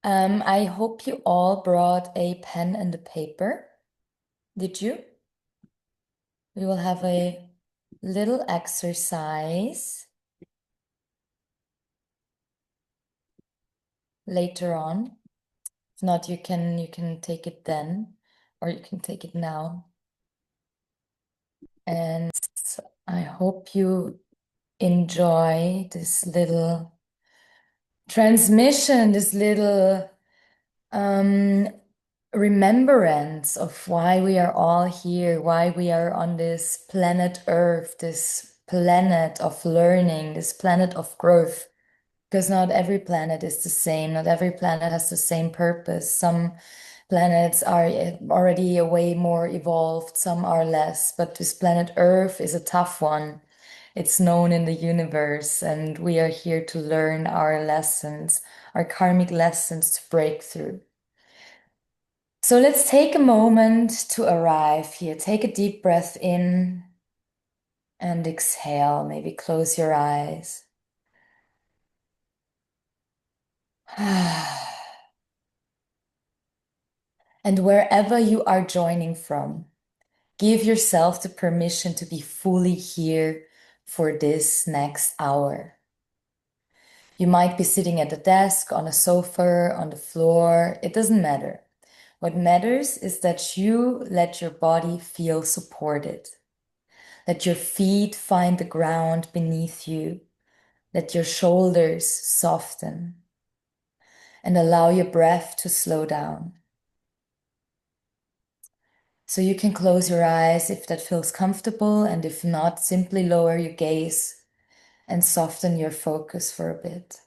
I hope you all brought a pen and a paper. Did you? We will have a little exercise later on. If not, you can take it then, or you can take it now. And I hope you enjoy this little transmission, this little um, remembrance of why we are all here, why we are on this planet Earth, this planet of learning, this planet of growth. Because not every planet is the same, not every planet has the same purpose. Some planets are already way more evolved, some are less, but this planet Earth is a tough one. It's known in the universe, and we are here to learn our lessons, our karmic lessons to break through. So let's take a moment to arrive here. Take a deep breath in and exhale. Maybe close your eyes. And wherever you are joining from, give yourself the permission to be fully here for this next hour. You might be sitting at a desk, on a sofa, on the floor. It doesn't matter. What matters is that you let your body feel supported. Let your feet find the ground beneath you. Let your shoulders soften. And allow your breath to slow down. So you can close your eyes if that feels comfortable, and if not, simply lower your gaze and soften your focus for a bit.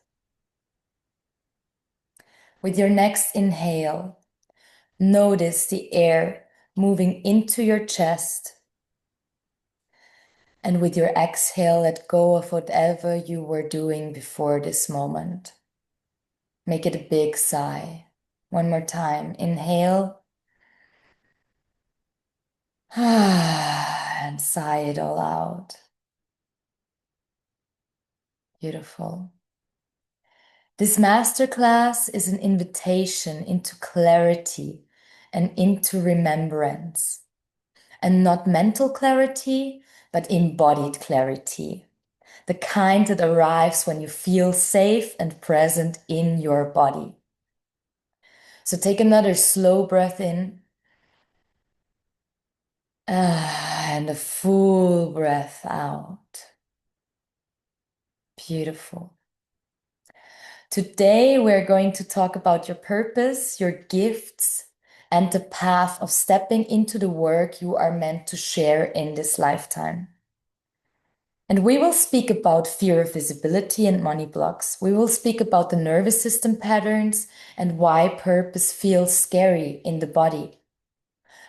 With your next inhale, notice the air moving into your chest. And with your exhale, let go of whatever you were doing before this moment. Make it a big sigh. One more time. Inhale. And sigh it all out. Beautiful. This masterclass is an invitation into clarity and into remembrance. And not mental clarity, but embodied clarity. The kind that arrives when you feel safe and present in your body. So take another slow breath in. And a full breath out. Beautiful. Today, we're going to talk about your purpose, your gifts, and the path of stepping into the work you are meant to share in this lifetime. And we will speak about fear of visibility and money blocks. We will speak about the nervous system patterns and why purpose feels scary in the body.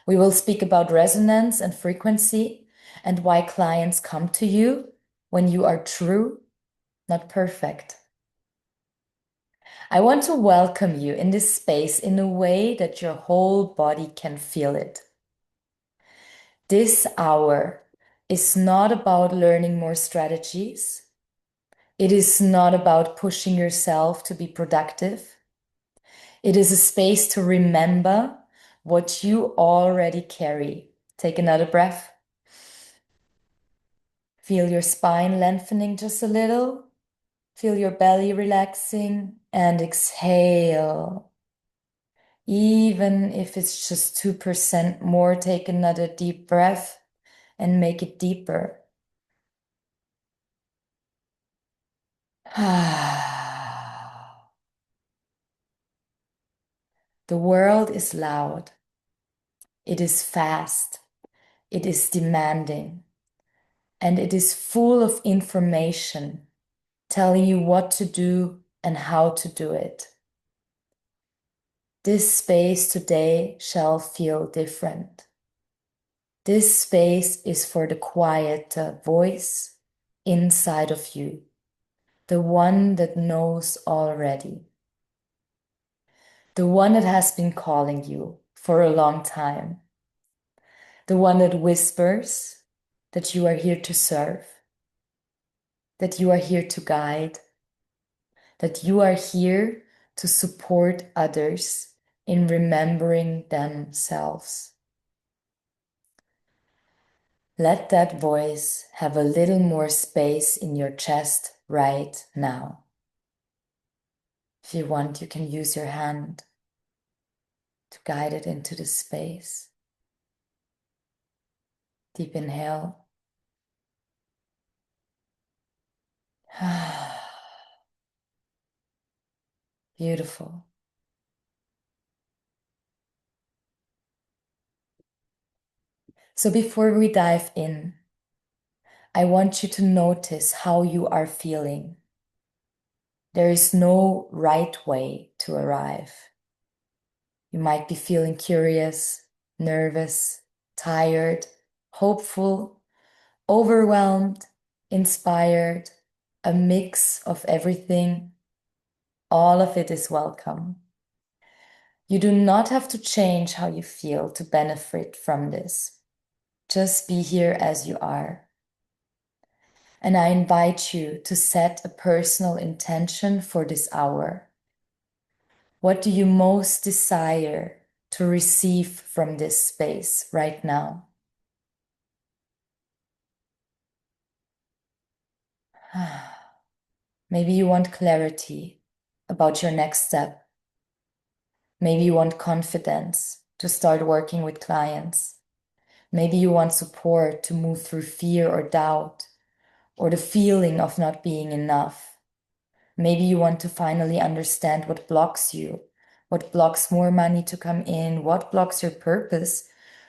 We will speak about resonance and frequency and why clients come to you when you are true, not perfect. I want to welcome you in this space in a way that your whole body can feel it. This hour is not about learning more strategies. It is not about pushing yourself to be productive. It is a space to remember what you already carry. Take another breath. Feel your spine lengthening just a little. Feel your belly relaxing and exhale. Even if it's just 2% more, take another deep breath and make it deeper. The world is loud. It is fast. It is demanding. And it is full of information telling you what to do and how to do it. This space today shall feel different. This space is for the quiet voice inside of you, the one that knows already, the one that has been calling you for a long time, the one that whispers that you are here to serve, that you are here to guide, that you are here to support others in remembering themselves. Let that voice have a little more space in your chest right now. If you want, you can use your hand to guide it into the space. Deep inhale. Beautiful. So before we dive in, I want you to notice how you are feeling. There is no right way to arrive. You might be feeling curious, nervous, tired, hopeful, overwhelmed, inspired, a mix of everything. All of it is welcome. You do not have to change how you feel to benefit from this. Just be here as you are. And I invite you to set a personal intention for this hour. What do you most desire to receive from this space right now? Maybe you want clarity about your next step. Maybe you want confidence to start working with clients. Maybe you want support to move through fear or doubt, or the feeling of not being enough. Maybe you want to finally understand what blocks you, what blocks more money to come in, what blocks your purpose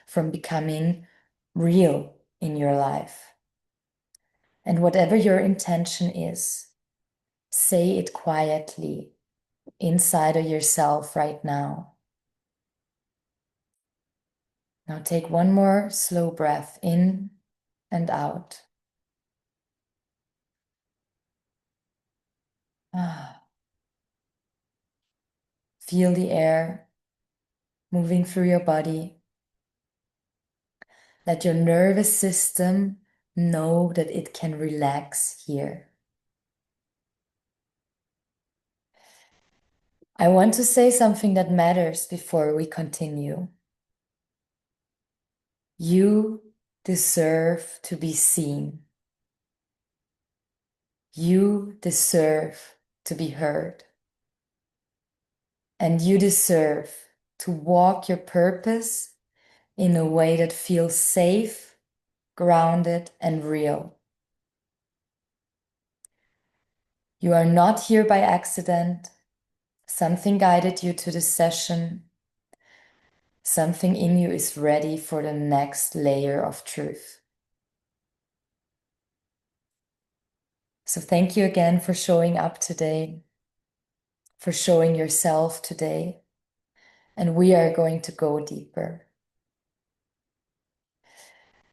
from becoming real in your life. And whatever your intention is, say it quietly inside of yourself right now. Now take one more slow breath in and out. Feel the air moving through your body. Let your nervous system know that it can relax here. I want to say something that matters before we continue. You deserve to be seen. You deserve to be heard. And you deserve to walk your purpose in a way that feels safe, grounded, and real. You are not here by accident. Something guided you to this session. Something in you is ready for the next layer of truth. So thank you again for showing up today, for showing yourself today. And we are going to go deeper.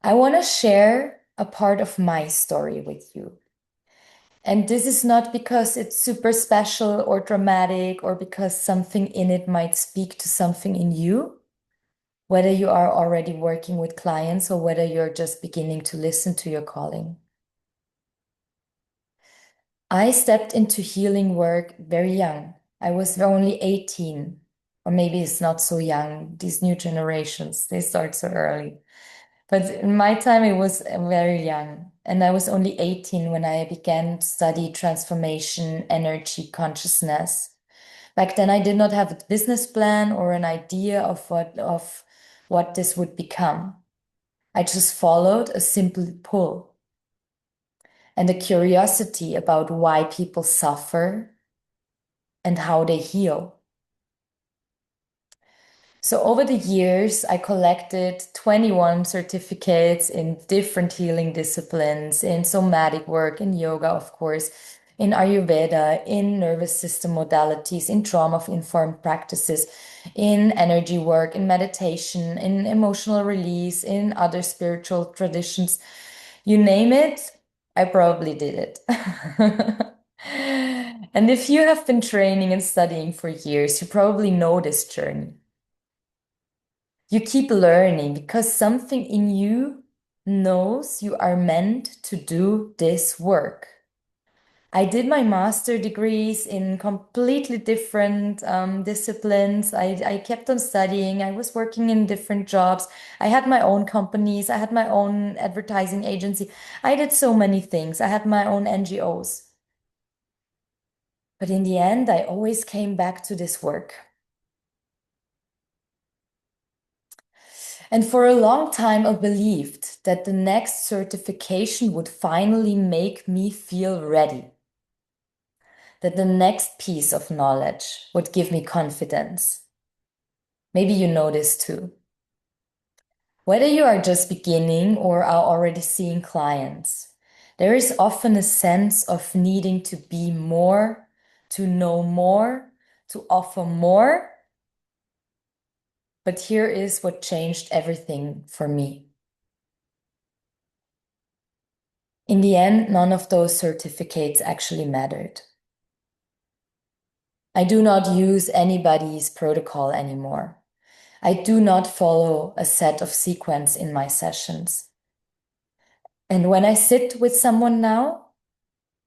I want to share a part of my story with you. And this is not because it's super special or dramatic or because something in it might speak to something in you, whether you are already working with clients or whether you're just beginning to listen to your calling. I stepped into healing work very young. I was only 18, or maybe it's not so young. These new generations, they start so early. But in my time, it was very young. And I was only 18 when I began to study transformation, energy, consciousness. Back then, I did not have a business plan or an idea of what this would become. I just followed a simple pull and a curiosity about why people suffer and how they heal. So over the years, I collected 21 certificates in different healing disciplines, in somatic work, in yoga, of course, in Ayurveda, in nervous system modalities, in trauma-informed practices, in energy work, in meditation, in emotional release, in other spiritual traditions. You name it, I probably did it. And if you have been training and studying for years, you probably know this journey. You keep learning because something in you knows you are meant to do this work. I did my master degrees in completely different disciplines. I kept on studying. I was working in different jobs. I had my own companies. I had my own advertising agency. I did so many things. I had my own NGOs. But in the end, I always came back to this work. And for a long time, I believed that the next certification would finally make me feel ready, that the next piece of knowledge would give me confidence. Maybe you know this too. Whether you are just beginning or are already seeing clients, there is often a sense of needing to be more, to know more, to offer more. But here is what changed everything for me. In the end, none of those certificates actually mattered. I do not use anybody's protocol anymore. I do not follow a set of sequence in my sessions. And when I sit with someone now,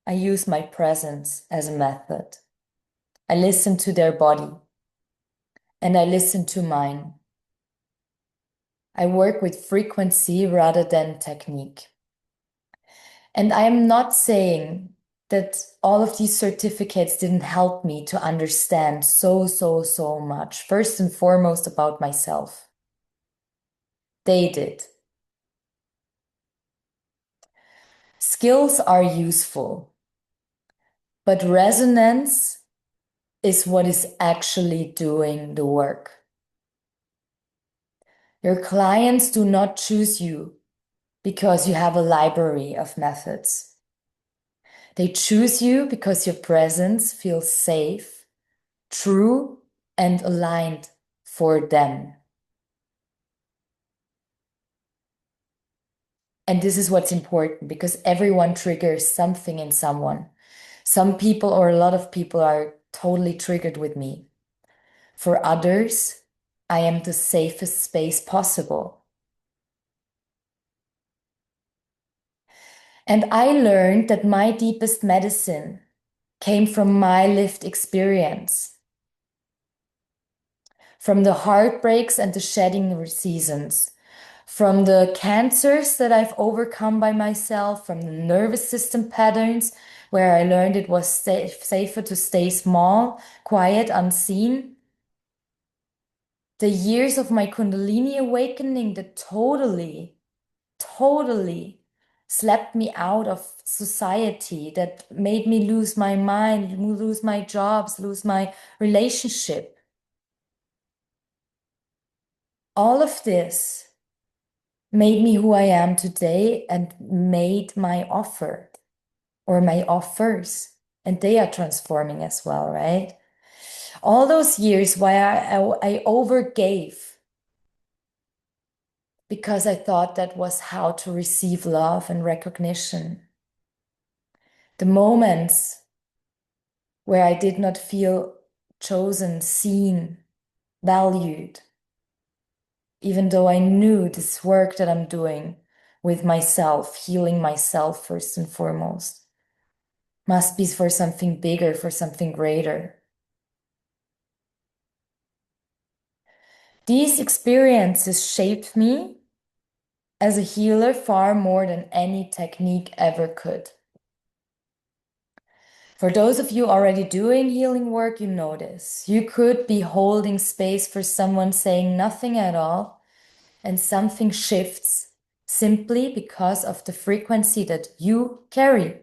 I use my presence as a method. I listen to their body and I listen to mine. I work with frequency rather than technique. And I am not saying that all of these certificates didn't help me to understand so much, first and foremost about myself. They did. Skills are useful, but resonance is what is actually doing the work. Your clients do not choose you because you have a library of methods. They choose you because your presence feels safe, true, and aligned for them. And this is what's important because everyone triggers something in someone. Some people or a lot of people are totally triggered with me. For others, I am the safest space possible. And I learned that my deepest medicine came from my lived experience, from the heartbreaks and the shedding seasons, from the cancers that I've overcome by myself, from the nervous system patterns where I learned it was safer to stay small, quiet, unseen. The years of my Kundalini awakening that totally slapped me out of society, that made me lose my mind, lose my jobs, lose my relationship. All of this made me who I am today and made my offer or my offers, and they are transforming as well, right? All those years why I overgave because I thought that was how to receive love and recognition. The moments where I did not feel chosen, seen, valued, even though I knew this work that I'm doing with myself, healing myself first and foremost, must be for something bigger, for something greater. These experiences shaped me as a healer far more than any technique ever could. For those of you already doing healing work, you know this. You could be holding space for someone saying nothing at all, and something shifts simply because of the frequency that you carry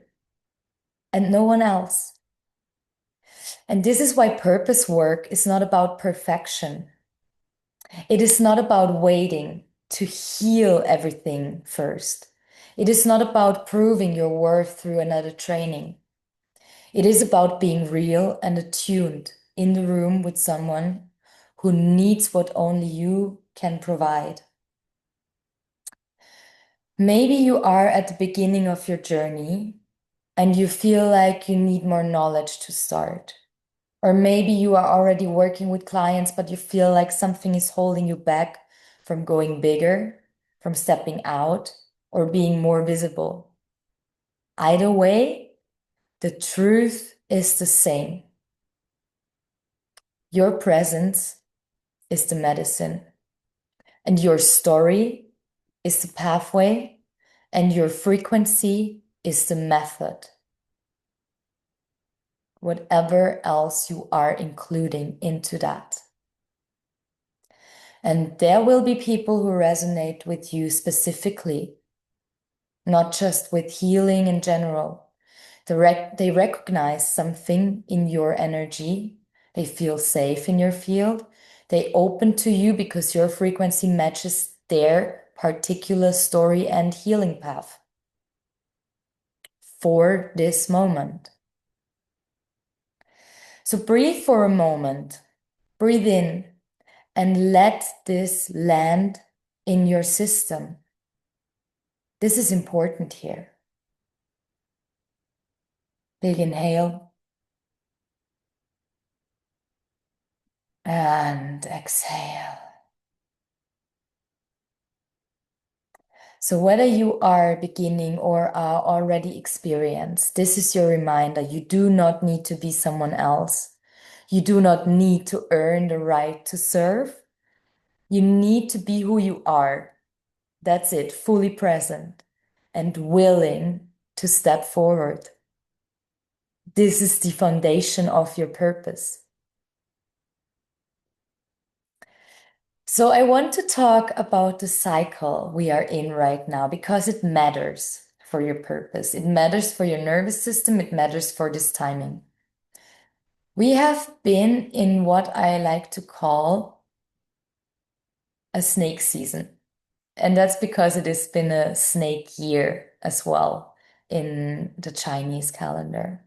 and no one else. And this is why purpose work is not about perfection. It is not about waiting to heal everything first. It is not about proving your worth through another training. It is about being real and attuned in the room with someone who needs what only you can provide. Maybe you are at the beginning of your journey and you feel like you need more knowledge to start. Or maybe you are already working with clients, but you feel like something is holding you back from going bigger, from stepping out, or being more visible. Either way, The truth is the same. Your presence is the medicine, and your story is the pathway, and your frequency is the method. Whatever else you are including into that. And there will be people who resonate with you specifically, not just with healing in general. They recognize something in your energy. They feel safe in your field. They open to you because your frequency matches their particular story and healing path for this moment. So breathe for a moment. Breathe in and let this land in your system. This is important here. Big inhale and exhale. So whether you are beginning or are already experienced, this is your reminder. You do not need to be someone else. You do not need to earn the right to serve. You need to be who you are. That's it, fully present and willing to step forward. This is the foundation of your purpose. So I want to talk about the cycle we are in right now because it matters for your purpose. It matters for your nervous system. It matters for this timing. We have been in what I like to call a snake season. And that's because it has been a snake year as well in the Chinese calendar.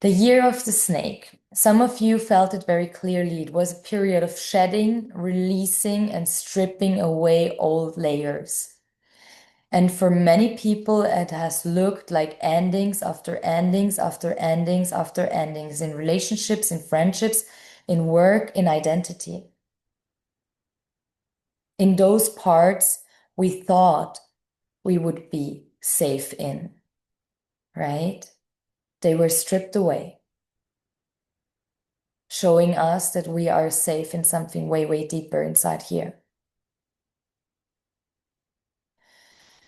The year of the snake. Some of you felt it very clearly. It was a period of shedding, releasing, and stripping away old layers. And for many people, it has looked like endings after endings after endings after endings in relationships, in friendships, in work, in identity. In those parts we thought we would be safe in, right? They were stripped away, showing us that we are safe in something way, way deeper inside here.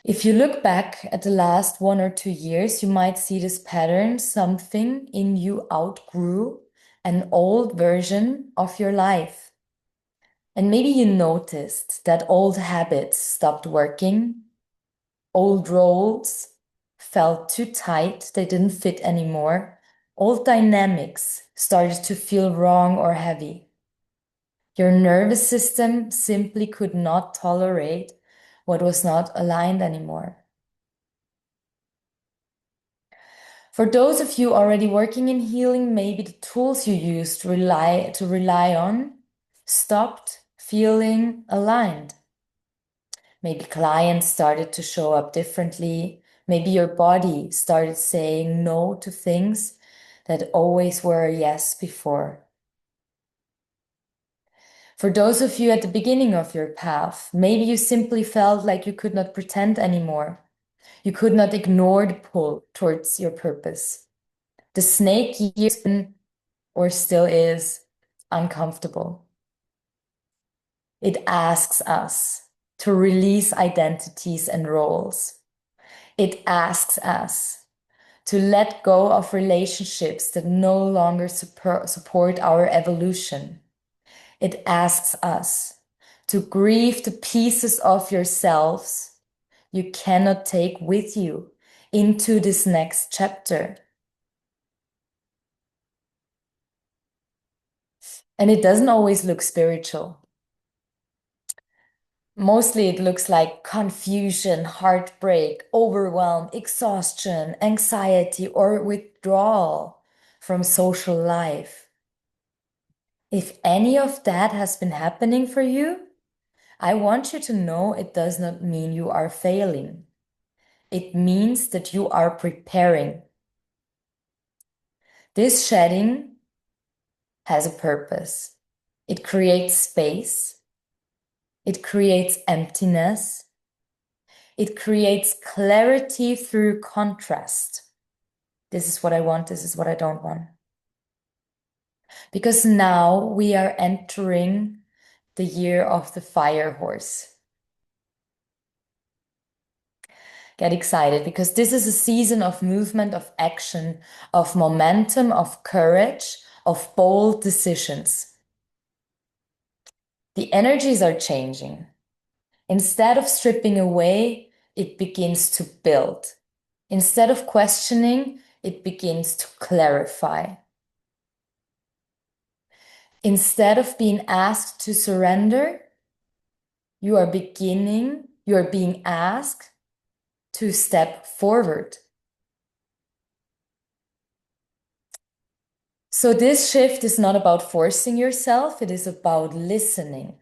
If you look back at the last 1 or 2 years, you might see this pattern. Something in you outgrew an old version of your life. And maybe you noticed that old habits stopped working, old roles felt too tight, they didn't fit anymore. Old dynamics started to feel wrong or heavy. Your nervous system simply could not tolerate what was not aligned anymore. For those of you already working in healing, maybe the tools you used to rely on stopped feeling aligned. Maybe clients started to show up differently. Maybe your body started saying no to things that always were a yes before. For those of you at the beginning of your path, maybe you simply felt like you could not pretend anymore. You could not ignore the pull towards your purpose. The snake year's been, or still is, uncomfortable. It asks us to release identities and roles. It asks us to let go of relationships that no longer support our evolution. It asks us to grieve the pieces of yourselves you cannot take with you into this next chapter. And it doesn't always look spiritual. Mostly it looks like confusion, heartbreak, overwhelm, exhaustion, anxiety, or withdrawal from social life. If any of that has been happening for you, I want you to know it does not mean you are failing. It means that you are preparing. This shedding has a purpose. It creates space. It creates emptiness. It creates clarity through contrast. This is what I want. This is what I don't want. Because now we are entering the year of the fire horse. Get excited because this is a season of movement, of action, of momentum, of courage, of bold decisions. The energies are changing. Instead of stripping away, it begins to build. Instead of questioning, it begins to clarify. Instead of being asked to surrender, you are being asked to step forward. So this shift is not about forcing yourself, it is about listening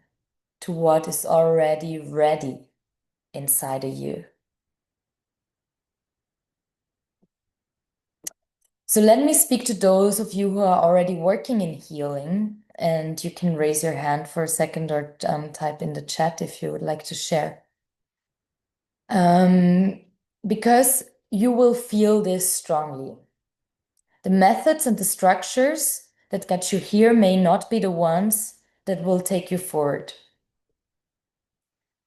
to what is already ready inside of you. So let me speak to those of you who are already working in healing, and you can raise your hand for a second or type in the chat if you would like to share. Because you will feel this strongly. The methods and the structures that got you here may not be the ones that will take you forward.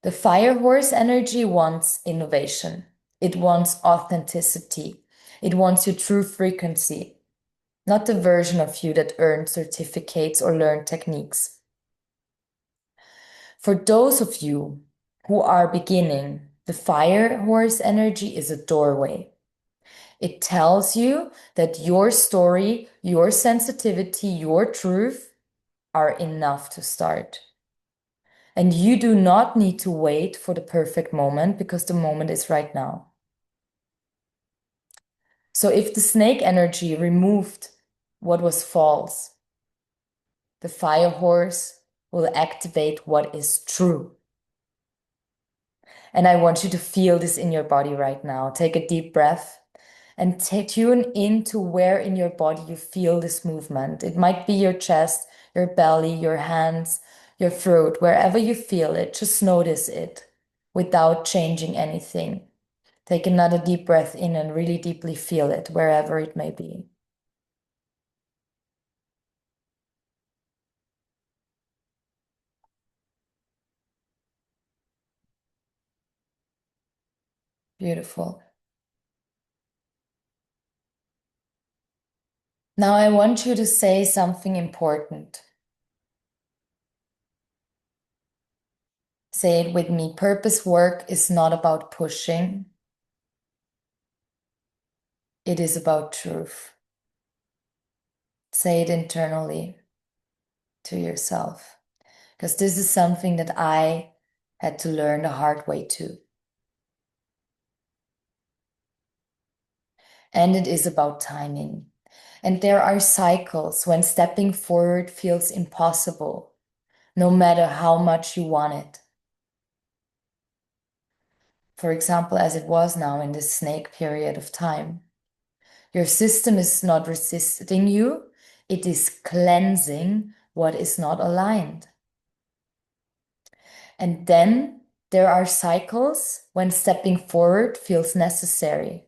The fire horse energy wants innovation. It wants authenticity. It wants your true frequency, not the version of you that earned certificates or learned techniques. For those of you who are beginning, the fire horse energy is a doorway. It tells you that your story, your sensitivity, your truth are enough to start. And you do not need to wait for the perfect moment because the moment is right now. So if the snake energy removed what was false, the fire horse will activate what is true. And I want you to feel this in your body right now. Take a deep breath and tune into where in your body you feel this movement. It might be your chest, your belly, your hands, your throat, wherever you feel it, just notice it without changing anything. Take another deep breath in and really deeply feel it, wherever it may be. Beautiful. Now I want you to say something important. Say it with me. Purpose work is not about pushing. It is about truth. Say it internally to yourself, because this is something that I had to learn the hard way too. And it is about timing. And there are cycles when stepping forward feels impossible, no matter how much you want it. For example, as it was now in this snake period of time. Your system is not resisting you, it is cleansing what is not aligned. And then there are cycles when stepping forward feels necessary.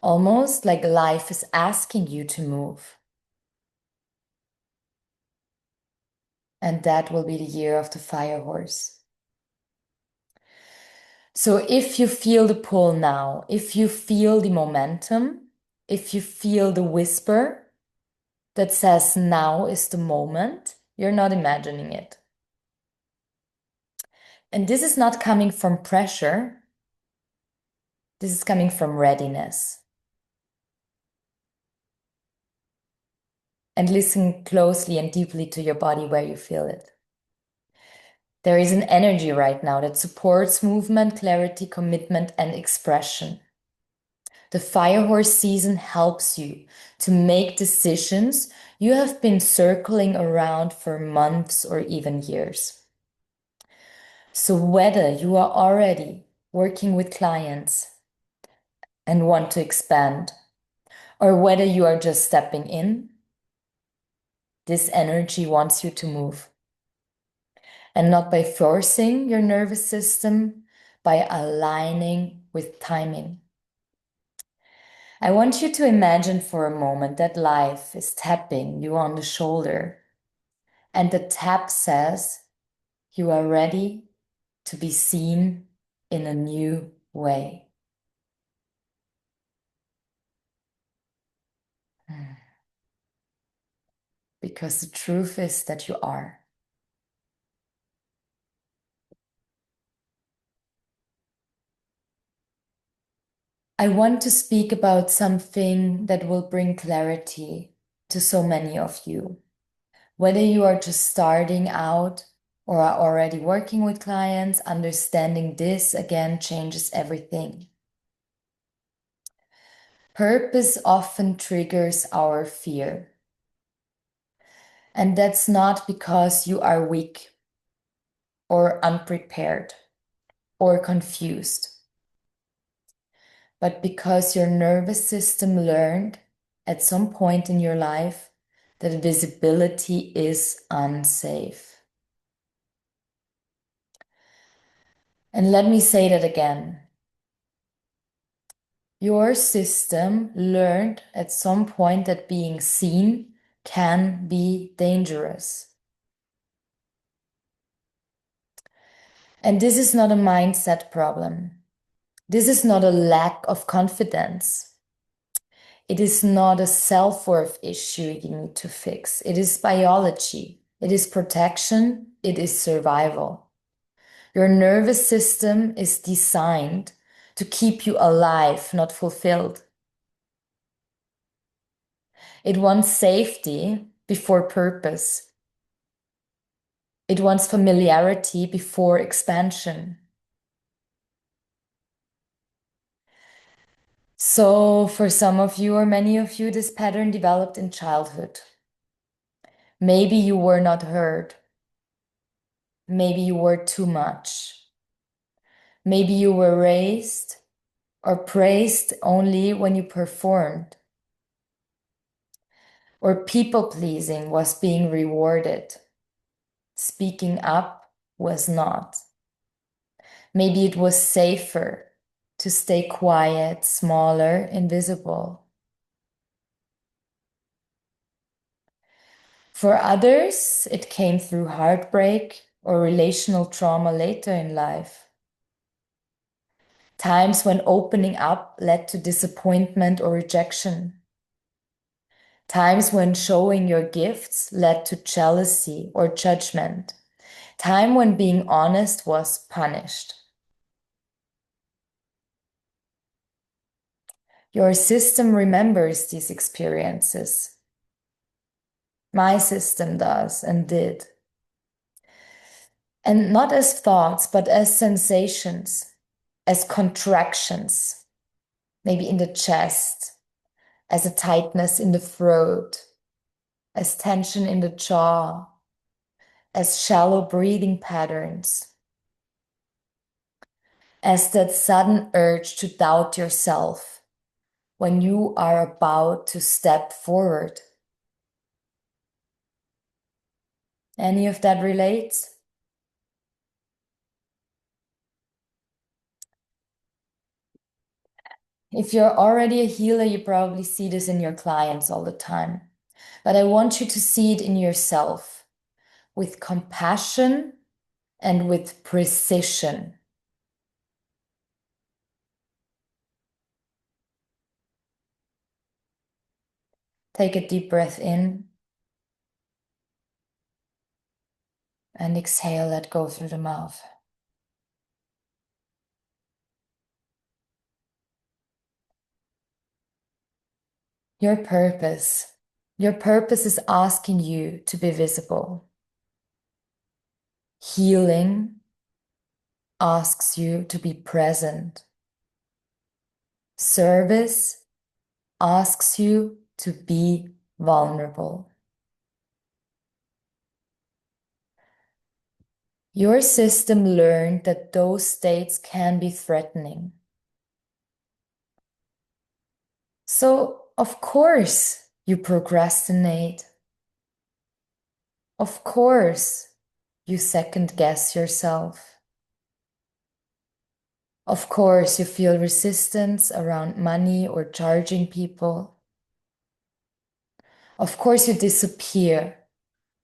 Almost like life is asking you to move. And that will be the year of the fire horse. So if you feel the pull now, if you feel the momentum, if you feel the whisper that says now is the moment, you're not imagining it. And this is not coming from pressure. This is coming from readiness. And listen closely and deeply to your body where you feel it. There is an energy right now that supports movement, clarity, commitment, and expression. The fire horse season helps you to make decisions you have been circling around for months or even years. So whether you are already working with clients and want to expand, or whether you are just stepping in, this energy wants you to move. And not by forcing your nervous system, by aligning with timing. I want you to imagine for a moment that life is tapping you on the shoulder, and the tap says you are ready to be seen in a new way. Because the truth is that you are. I want to speak about something that will bring clarity to so many of you. Whether you are just starting out or are already working with clients, understanding this again changes everything. Purpose often triggers our fear. And that's not because you are weak or unprepared or confused, but because your nervous system learned at some point in your life that visibility is unsafe. And let me say that again. Your system learned at some point that being seen can be dangerous. And this is not a mindset problem. This is not a lack of confidence. It is not a self-worth issue you need to fix. It is biology. It is protection. It is survival. Your nervous system is designed to keep you alive, not fulfilled. It wants safety before purpose. It wants familiarity before expansion. So for some of you or many of you, this pattern developed in childhood. Maybe you were not heard. Maybe you were too much. Maybe you were raised or praised only when you performed. Or people pleasing was being rewarded. Speaking up was not. Maybe it was safer to stay quiet, smaller, invisible. For others, it came through heartbreak or relational trauma later in life. Times when opening up led to disappointment or rejection. Times when showing your gifts led to jealousy or judgment. Time when being honest was punished. Your system remembers these experiences. My system does and did. And not as thoughts, but as sensations, as contractions, maybe in the chest, as a tightness in the throat, as tension in the jaw, as shallow breathing patterns, as that sudden urge to doubt yourself when you are about to step forward. Any of that relates? If you're already a healer, you probably see this in your clients all the time. But I want you to see it in yourself with compassion and with precision. Take a deep breath in and exhale, let go through the mouth. Your purpose is asking you to be visible. Healing asks you to be present. Service asks you to be vulnerable. Your system learned that those states can be threatening. So, of course, you procrastinate. Of course, you second guess yourself. Of course, you feel resistance around money or charging people. Of course, you disappear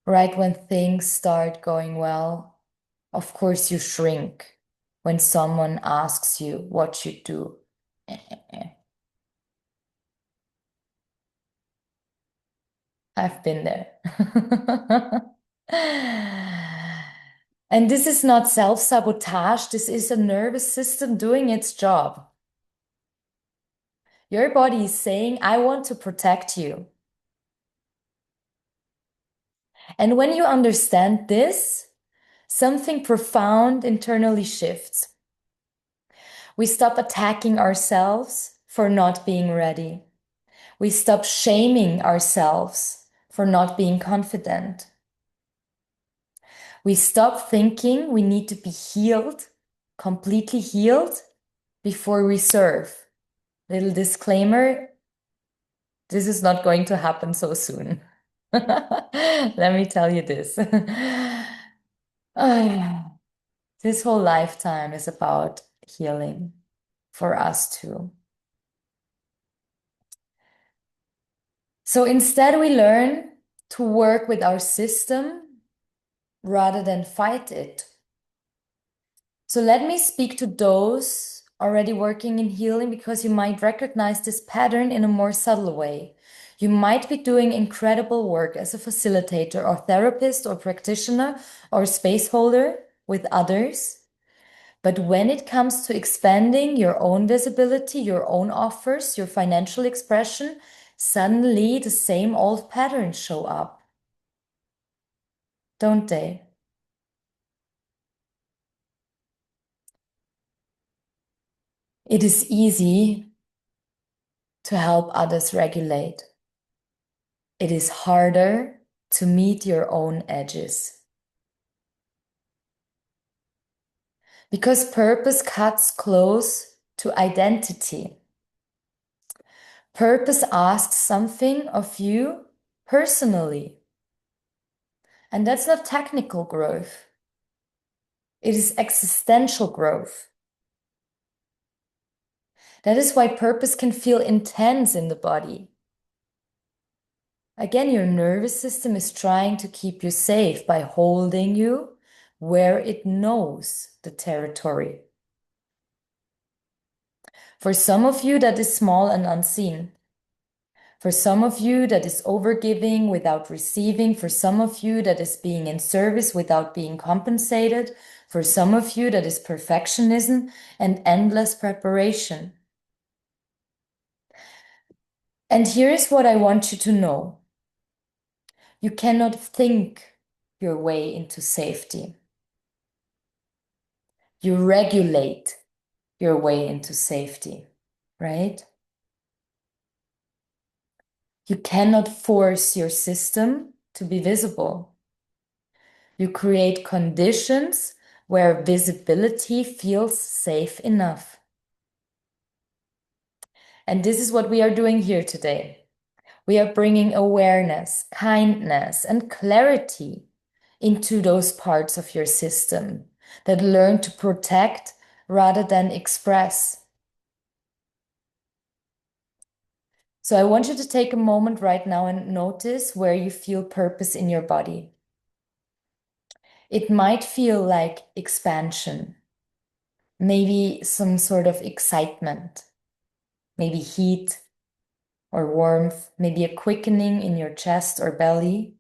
right when things start going well. Of course, you shrink when someone asks you what you do. I've been there. And this is not self-sabotage, this is a nervous system doing its job. Your body is saying, I want to protect you. And when you understand this, something profound internally shifts. We stop attacking ourselves for not being ready. We stop shaming ourselves for not being confident. We stop thinking we need to be healed, completely healed, before we serve. Little disclaimer, this is not going to happen so soon. Let me tell you this. Ah, this whole lifetime is about healing for us too. So instead, we learn to work with our system rather than fight it. So let me speak to those already working in healing because you might recognize this pattern in a more subtle way. You might be doing incredible work as a facilitator or therapist or practitioner or space holder with others. But when it comes to expanding your own visibility, your own offers, your financial expression, suddenly the same old patterns show up, don't they? It is easy to help others regulate. It is harder to meet your own edges. Because purpose cuts close to identity. Purpose asks something of you personally. And that's not technical growth. It is existential growth. That is why purpose can feel intense in the body. Again, your nervous system is trying to keep you safe by holding you where it knows the territory. For some of you, that is small and unseen. For some of you, that is overgiving without receiving. For some of you, that is being in service without being compensated. For some of you, that is perfectionism and endless preparation. And here is what I want you to know. You cannot think your way into safety. You regulate your way into safety, right? You cannot force your system to be visible. You create conditions where visibility feels safe enough. And this is what we are doing here today. We are bringing awareness, kindness, and clarity into those parts of your system that learn to protect rather than express. So I want you to take a moment right now and notice where you feel purpose in your body. It might feel like expansion, maybe some sort of excitement, maybe heat or warmth, maybe a quickening in your chest or belly.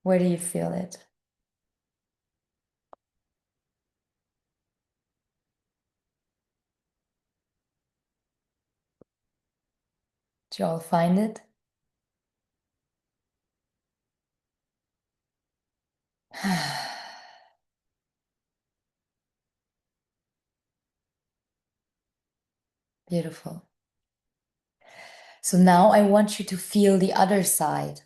Where do you feel it? Do you all find it? Beautiful. So now I want you to feel the other side,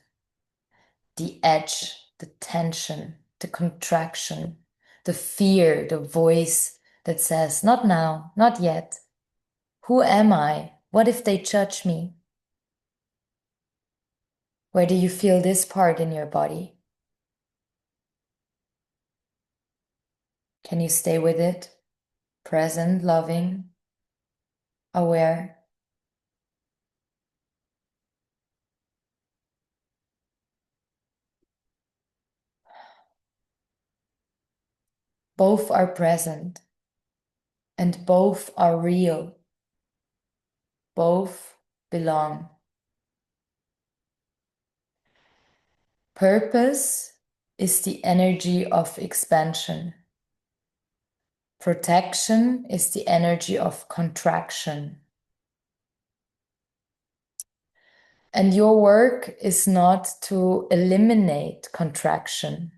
the edge, the tension, the contraction, the fear, the voice that says, not now, not yet. Who am I? What if they judge me? Where do you feel this part in your body? Can you stay with it? Present, loving, aware. Both are present and both are real. Both belong. Purpose is the energy of expansion. Protection is the energy of contraction. And your work is not to eliminate contraction.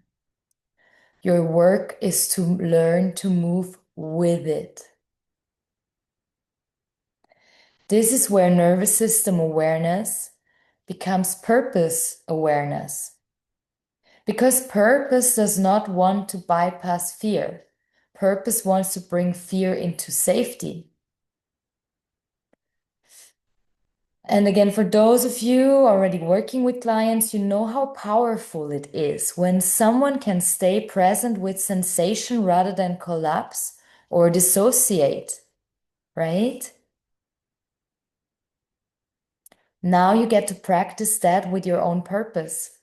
Your work is to learn to move with it. This is where nervous system awareness becomes purpose awareness. Because purpose does not want to bypass fear. Purpose wants to bring fear into safety. And again, for those of you already working with clients, you know how powerful it is when someone can stay present with sensation rather than collapse or dissociate, right? Now you get to practice that with your own purpose.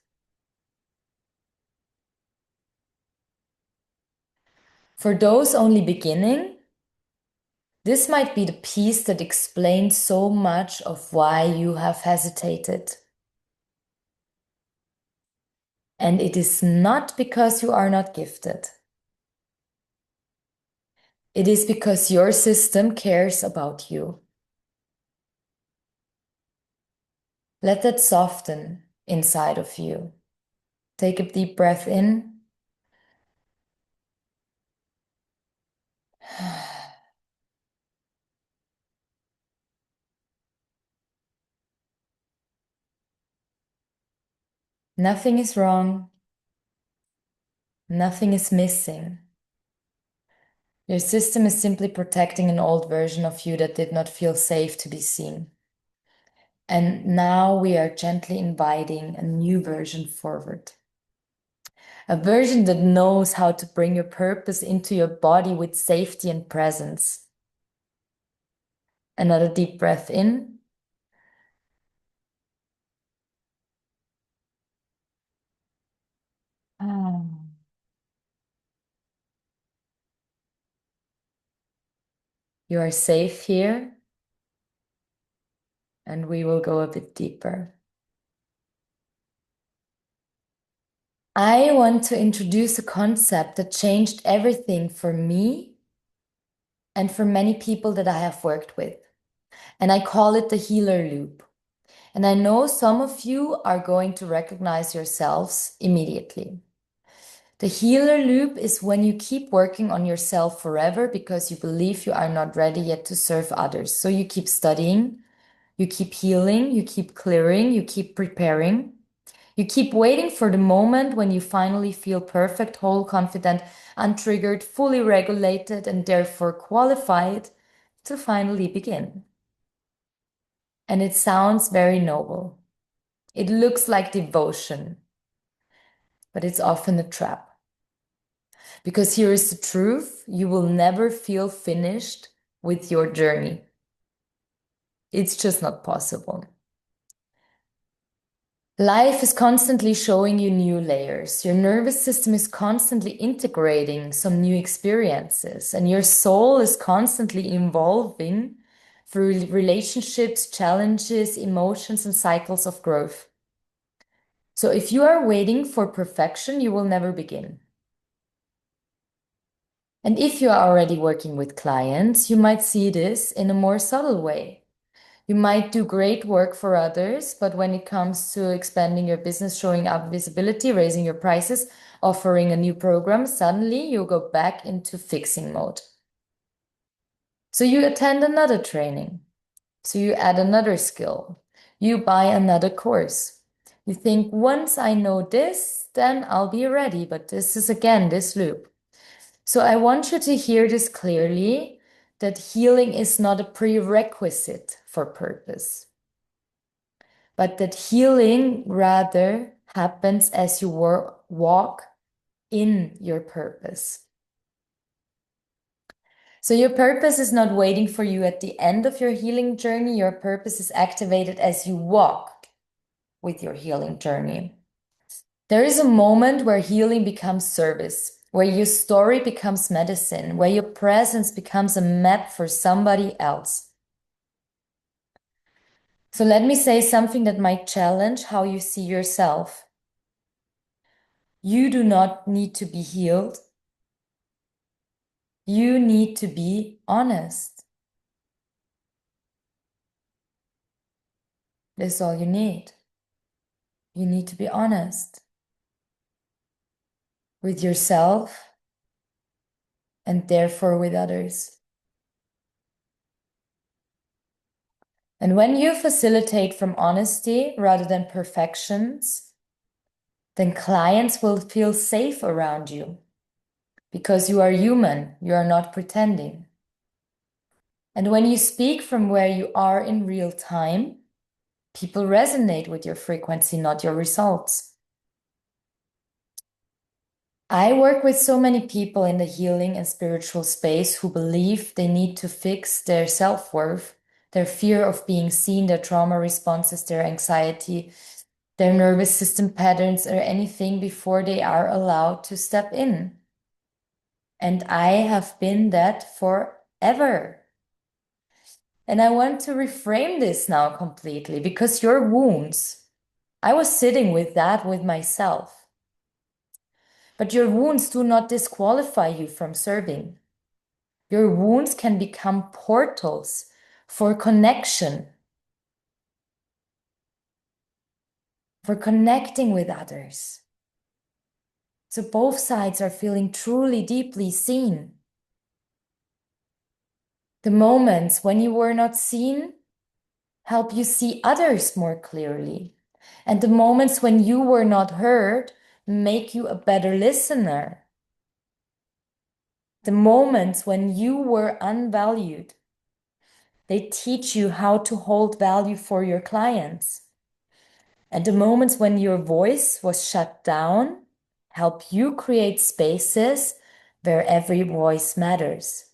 For those only beginning, this might be the piece that explains so much of why you have hesitated. And it is not because you are not gifted. It is because your system cares about you. Let that soften inside of you. Take a deep breath in. Nothing is wrong. Nothing is missing. Your system is simply protecting an old version of you that did not feel safe to be seen. And now we are gently inviting a new version forward. A version that knows how to bring your purpose into your body with safety and presence. Another deep breath in. Ah. You are safe here, and we will go a bit deeper. I want to introduce a concept that changed everything for me and for many people that I have worked with. And I call it the healer loop. And I know some of you are going to recognize yourselves immediately. The healer loop is when you keep working on yourself forever because you believe you are not ready yet to serve others. So you keep studying, you keep healing, you keep clearing, you keep preparing. You keep waiting for the moment when you finally feel perfect, whole, confident, untriggered, fully regulated, and therefore qualified to finally begin. And it sounds very noble. It looks like devotion, but it's often a trap. Because here is the truth, you will never feel finished with your journey. It's just not possible. Life is constantly showing you new layers. Your nervous system is constantly integrating some new experiences, and your soul is constantly evolving through relationships, challenges, emotions, and cycles of growth. So if you are waiting for perfection, you will never begin. And if you are already working with clients, you might see this in a more subtle way. You might do great work for others, but when it comes to expanding your business, showing up visibility, raising your prices, offering a new program, suddenly you go back into fixing mode. So you attend another training. So you add another skill. You buy another course. You think, once I know this, then I'll be ready. But this is again this loop. So I want you to hear this clearly, that healing is not a prerequisite for purpose, but that healing rather happens as you walk in your purpose. So your purpose is not waiting for you at the end of your healing journey. Your purpose is activated as you walk with your healing journey. There is a moment where healing becomes service, where your story becomes medicine, where your presence becomes a map for somebody else. So let me say something that might challenge how you see yourself. You do not need to be healed. You need to be honest. That's all you need. You need to be honest with yourself and therefore with others. And when you facilitate from honesty rather than perfections, then clients will feel safe around you because you are human, you are not pretending. And when you speak from where you are in real time, people resonate with your frequency, not your results. I work with so many people in the healing and spiritual space who believe they need to fix their self-worth, their fear of being seen, their trauma responses, their anxiety, their nervous system patterns, or anything before they are allowed to step in. And I have been that forever. And I want to reframe this now completely because your wounds, I was sitting with that with myself. But your wounds do not disqualify you from serving. Your wounds can become portals for connection, for connecting with others. So both sides are feeling truly deeply seen. The moments when you were not seen help you see others more clearly. And the moments when you were not heard make you a better listener. The moments when you were unvalued, they teach you how to hold value for your clients. And the moments when your voice was shut down help you create spaces where every voice matters.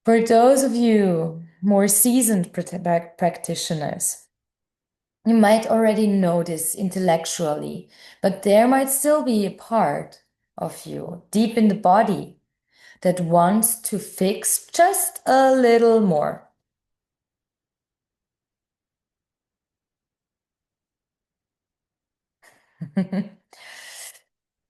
For those of you more seasoned practitioners, you might already know this intellectually, but there might still be a part of you deep in the body that wants to fix just a little more.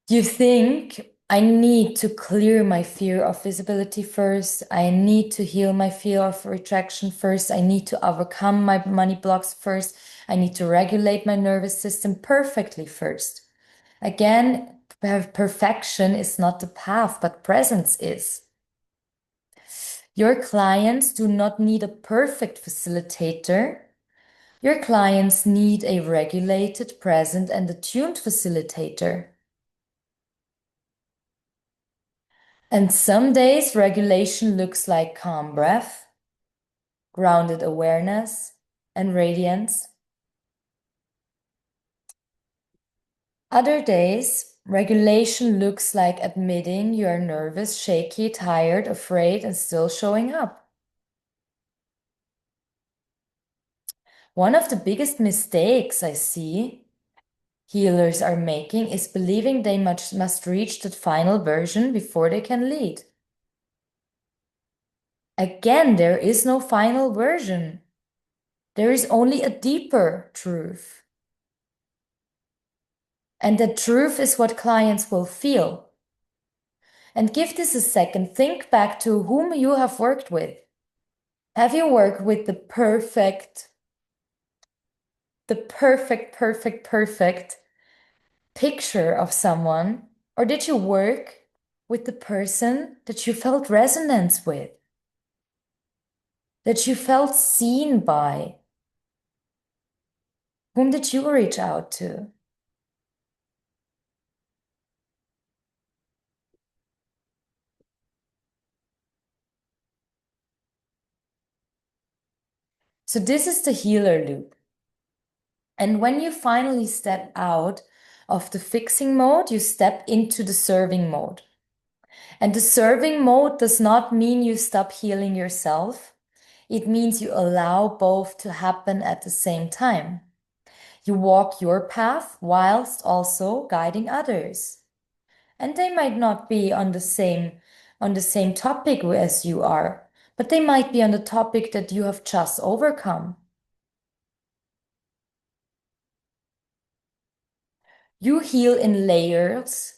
You think, I need to clear my fear of visibility first. I need to heal my fear of retraction first. I need to overcome my money blocks first. I need to regulate my nervous system perfectly first. Again, perfection is not the path, but presence is. Your clients do not need a perfect facilitator. Your clients need a regulated, present, and attuned facilitator. And some days regulation looks like calm breath, grounded awareness, and radiance. Other days, regulation looks like admitting you are nervous, shaky, tired, afraid, and still showing up. One of the biggest mistakes I see healers are making is believing they must reach that final version before they can lead. Again, there is no final version. There is only a deeper truth. And the truth is what clients will feel. And give this a second. Think back to whom you have worked with. Have you worked with the perfect picture of someone? Or did you work with the person that you felt resonance with? That you felt seen by? Whom did you reach out to? So this is the healer loop. And when you finally step out of the fixing mode, you step into the serving mode. And the serving mode does not mean you stop healing yourself. It means you allow both to happen at the same time. You walk your path whilst also guiding others. And they might not be on the same topic as you are, but they might be on the topic that you have just overcome. You heal in layers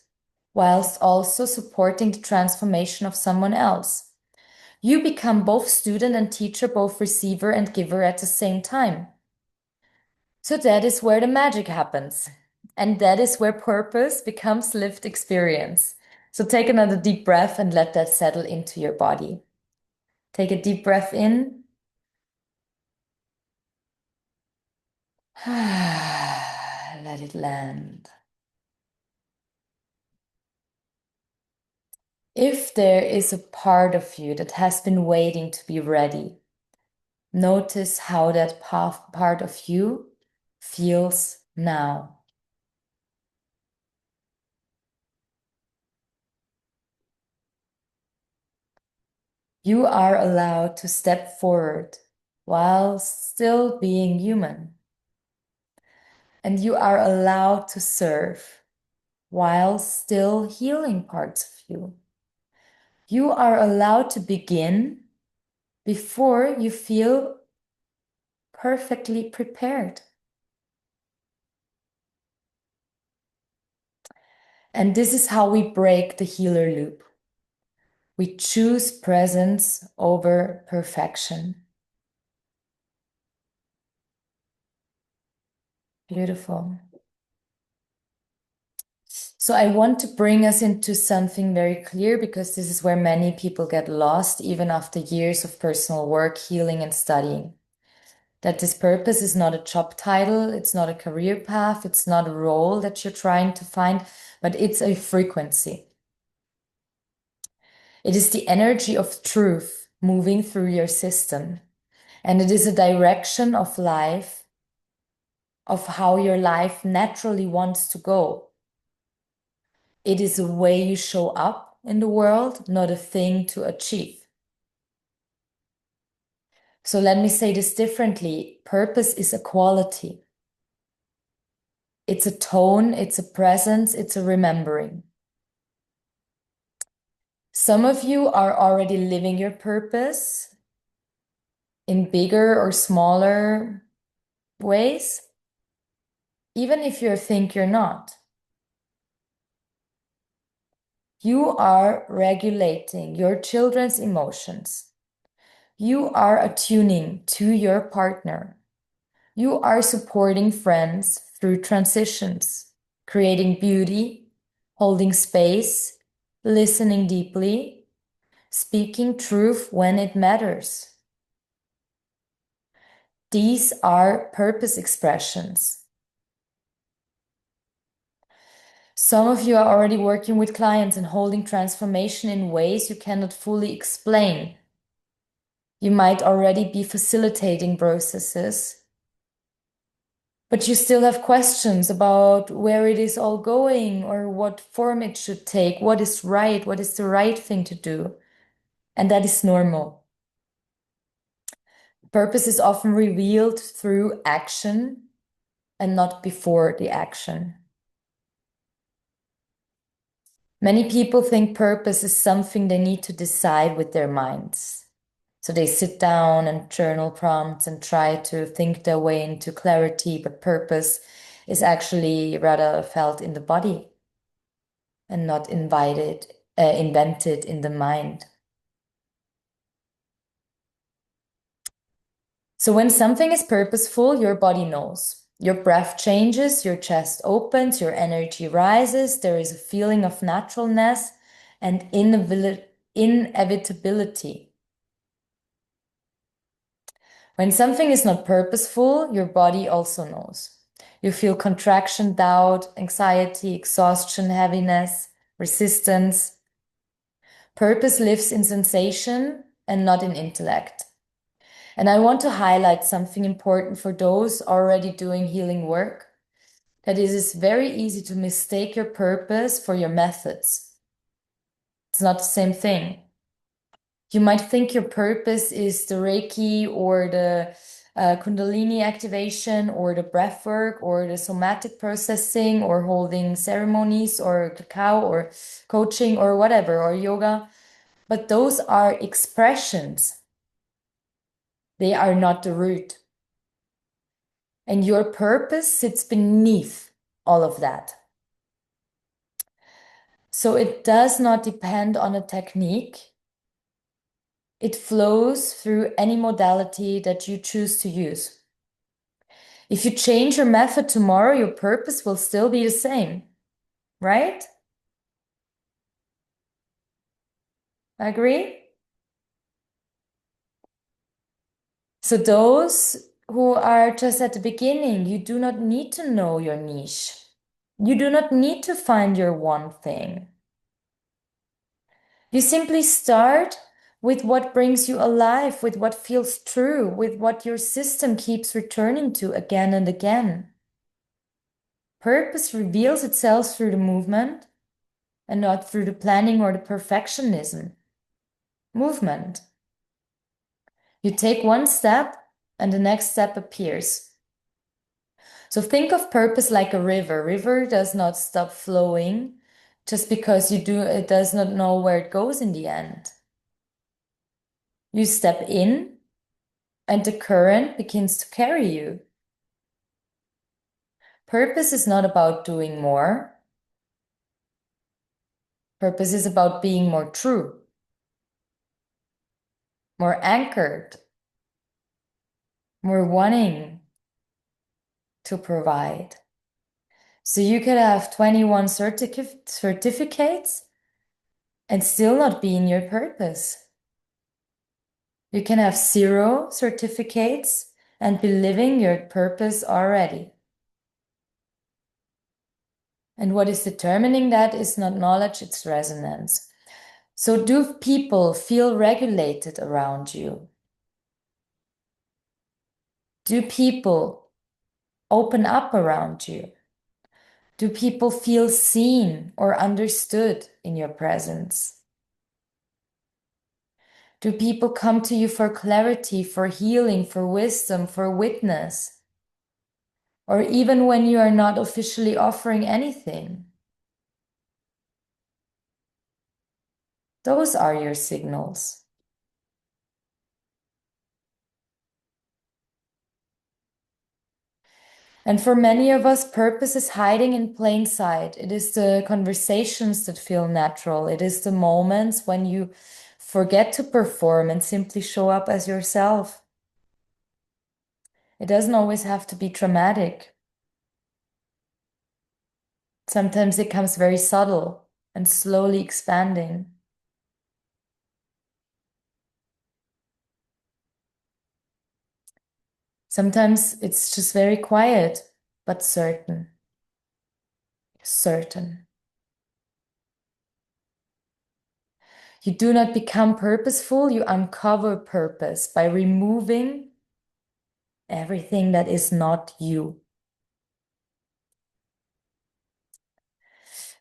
whilst also supporting the transformation of someone else. You become both student and teacher, both receiver and giver at the same time. So that is where the magic happens. And that is where purpose becomes lived experience. So take another deep breath and let that settle into your body. Take a deep breath in. Let it land. If there is a part of you that has been waiting to be ready, notice how that part of you feels now. You are allowed to step forward while still being human. And you are allowed to serve while still healing parts of you. You are allowed to begin before you feel perfectly prepared. And this is how we break the healer loop. We choose presence over perfection. Beautiful. So I want to bring us into something very clear because this is where many people get lost, even after years of personal work, healing, and studying. That this purpose is not a job title, it's not a career path, it's not a role that you're trying to find, but it's a frequency. It is the energy of truth moving through your system. And it is a direction of life, of how your life naturally wants to go. It is a way you show up in the world, not a thing to achieve. So let me say this differently. Purpose is a quality. It's a tone, it's a presence, it's a remembering. Some of you are already living your purpose in bigger or smaller ways, even if you think you're not. You are regulating your children's emotions. You are attuning to your partner. You are supporting friends through transitions, creating beauty, holding space, listening deeply, speaking truth when it matters. These are purpose expressions. Some of you are already working with clients and holding transformation in ways you cannot fully explain. You might already be facilitating processes, but you still have questions about where it is all going or what form it should take, what is right, what is the right thing to do. And that is normal. Purpose is often revealed through action and not before the action. Many people think purpose is something they need to decide with their minds. So they sit down and journal prompts and try to think their way into clarity, but purpose is actually rather felt in the body and not invented in the mind. So when something is purposeful, your body knows. Your breath changes, your chest opens, your energy rises. There is a feeling of naturalness and inevitability. When something is not purposeful, your body also knows. You feel contraction, doubt, anxiety, exhaustion, heaviness, resistance. Purpose lives in sensation and not in intellect. And I want to highlight something important for those already doing healing work, that it is very easy to mistake your purpose for your methods. It's not the same thing. You might think your purpose is the Reiki or the Kundalini activation or the breath work or the somatic processing or holding ceremonies or cacao or coaching or whatever or yoga. But those are expressions. They are not the root. And your purpose sits beneath all of that. So it does not depend on a technique. It flows through any modality that you choose to use. If you change your method tomorrow, your purpose will still be the same, right? Agree? So those who are just at the beginning, you do not need to know your niche. You do not need to find your one thing. You simply start with what brings you alive, with what feels true, with what your system keeps returning to again and again. Purpose reveals itself through the movement and not through the planning or the perfectionism. Movement. You take one step and the next step appears. So think of purpose like a river. River does not stop flowing just because it does not know where it goes in the end. You step in and the current begins to carry you. Purpose is not about doing more. Purpose is about being more true, more anchored, more wanting to provide. So you could have 21 certificates and still not be in your purpose. You can have 0 certificates and be living your purpose already. And what is determining that is not knowledge, it's resonance. So do people feel regulated around you? Do people open up around you? Do people feel seen or understood in your presence? Do people come to you for clarity, for healing, for wisdom, for witness? Or even when you are not officially offering anything? Those are your signals. And for many of us, purpose is hiding in plain sight. It is the conversations that feel natural. It is the moments when you forget to perform and simply show up as yourself. It doesn't always have to be dramatic. Sometimes it comes very subtle and slowly expanding. Sometimes it's just very quiet, but certain. Certain. You do not become purposeful, you uncover purpose by removing everything that is not you.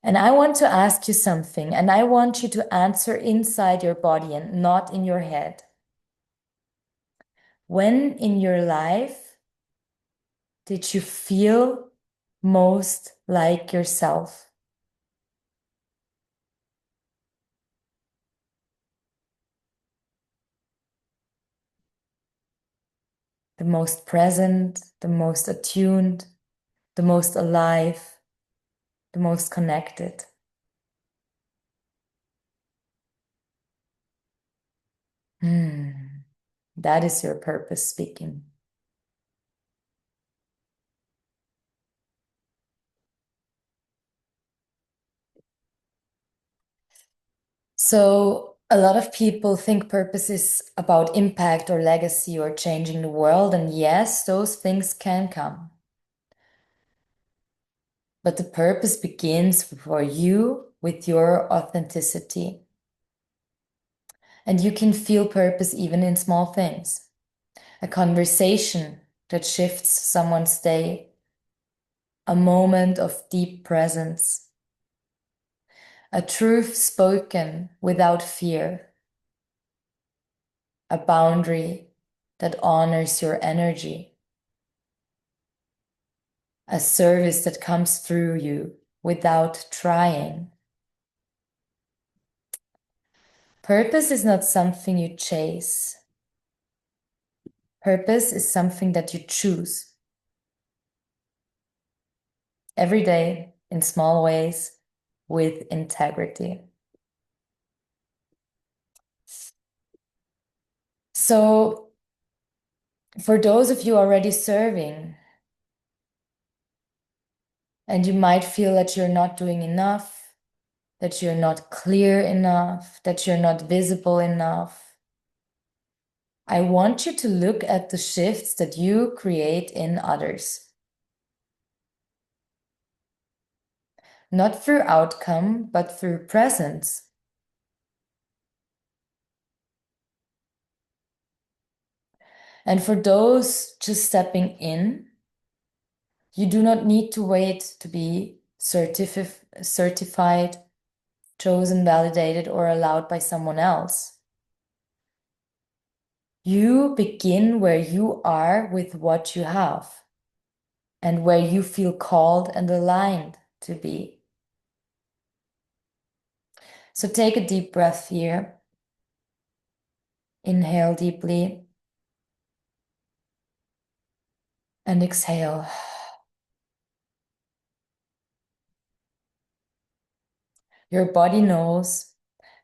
And I want to ask you something, and I want you to answer inside your body and not in your head. When in your life did you feel most like yourself? The most present, the most attuned, the most alive, the most connected. That is your purpose speaking. So a lot of people think purpose is about impact or legacy or changing the world. And yes, those things can come. But the purpose begins for you with your authenticity. And you can feel purpose even in small things. a conversation that shifts someone's day, a moment of deep presence, a truth spoken without fear, a boundary that honors your energy, a service that comes through you without trying. Purpose is not something you chase. Purpose is something that you choose every day in small ways with integrity. So, for those of you already serving, and you might feel that you're not doing enough, that you're not clear enough, that you're not visible enough, I want you to look at the shifts that you create in others. Not through outcome, but through presence. And for those just stepping in, you do not need to wait to be certified, chosen, validated, or allowed by someone else. You begin where you are with what you have and where you feel called and aligned to be. So take a deep breath here. Inhale deeply and exhale. Your body knows,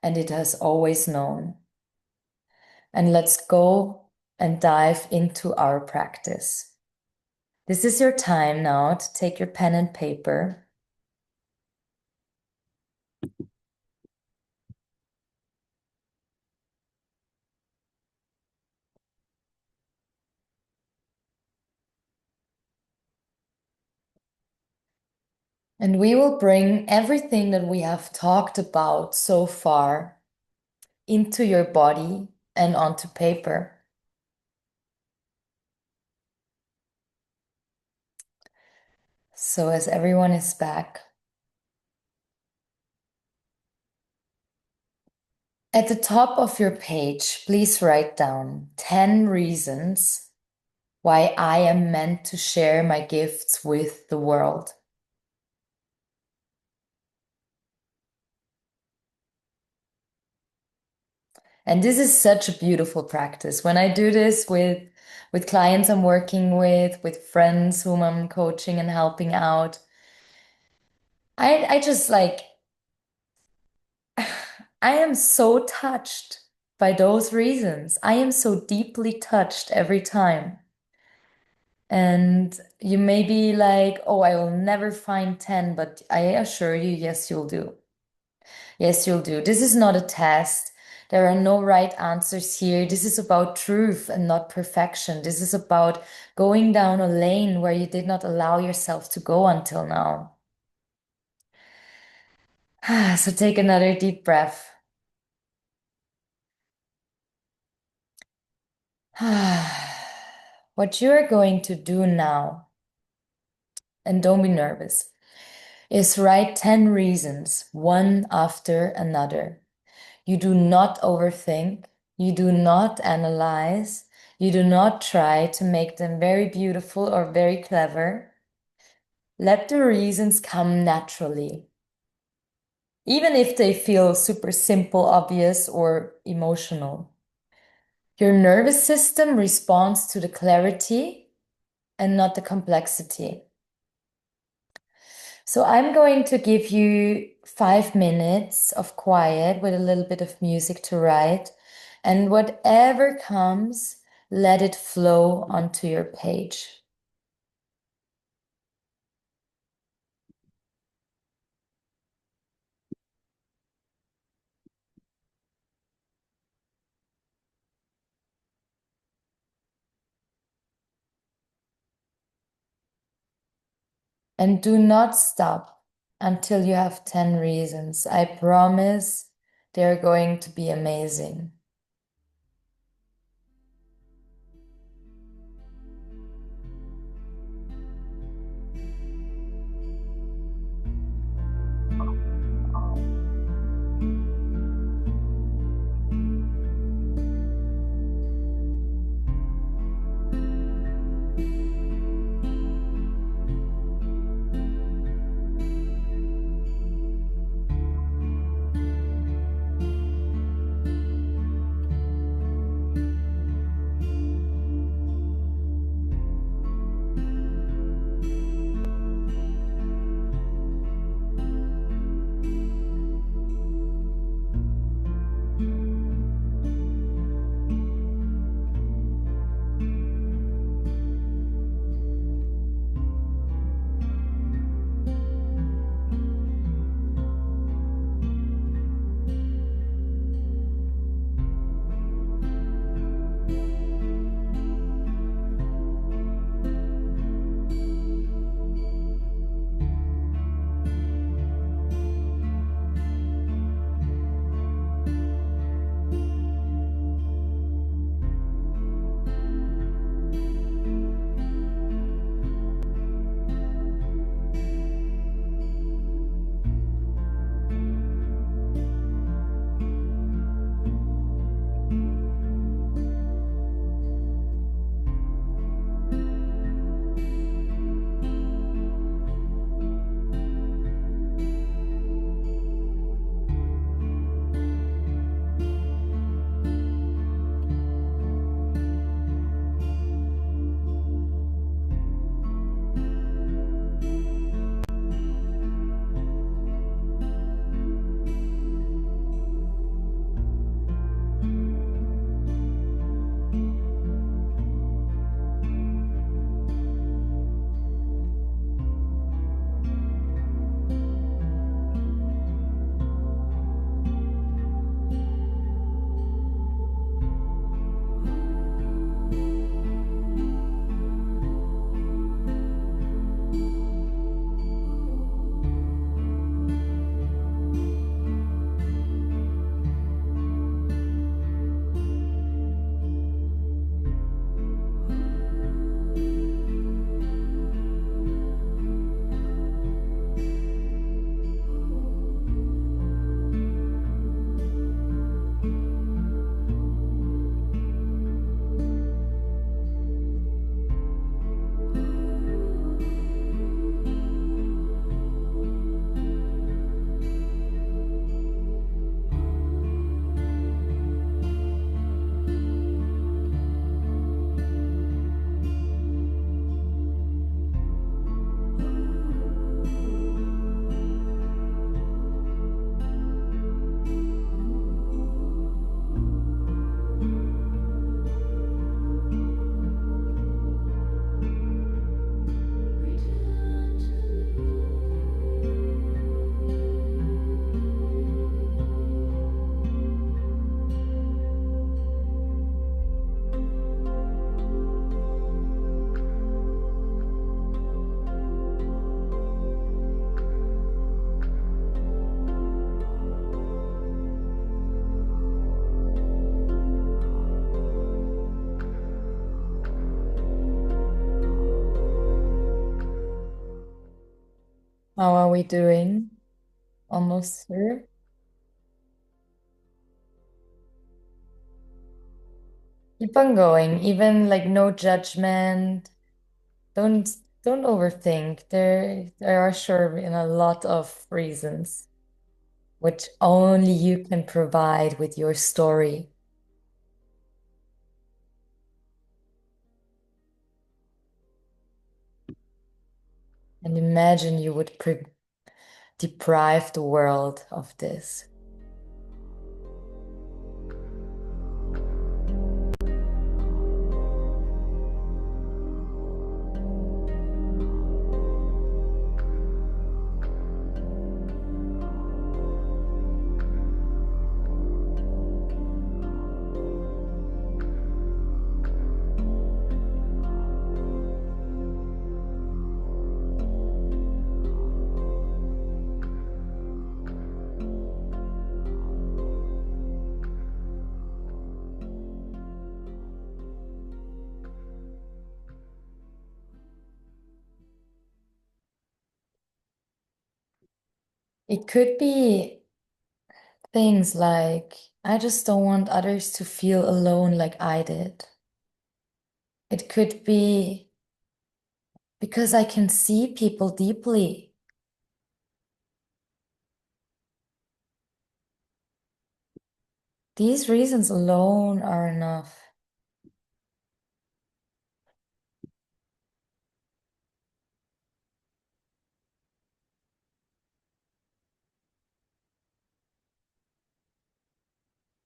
and it has always known. And let's go and dive into our practice. This is your time now to take your pen and paper. And we will bring everything that we have talked about so far into your body and onto paper. So as everyone is back, at the top of your page, please write down 10 reasons why I am meant to share my gifts with the world. And this is such a beautiful practice. When I do this with clients I'm working with friends whom I'm coaching and helping out, I just like, I am so touched by those reasons. I am so deeply touched every time. And you may be like, oh, I will never find 10, but I assure you, yes, you'll do. Yes, you'll do. This is not a test. There are no right answers here. This is about truth and not perfection. This is about going down a lane where you did not allow yourself to go until now. So take another deep breath. What you are going to do now, and don't be nervous, is write 10 reasons, one after another. You do not overthink. You do not analyze. You do not try to make them very beautiful or very clever. Let the reasons come naturally, even if they feel super simple, obvious, or emotional. Your nervous system responds to the clarity and not the complexity. So I'm going to give you 5 minutes of quiet with a little bit of music to write, and whatever comes, let it flow onto your page. And do not stop until you have 10 reasons. I promise they're going to be amazing. How are we doing? Almost here. Keep on going. Even like no judgment. Don't don't overthink. There are sure in a lot of reasons which only you can provide with your story. And imagine you would deprive the world of this. It could be things like, I just don't want others to feel alone like I did. It could be because I can see people deeply. These reasons alone are enough.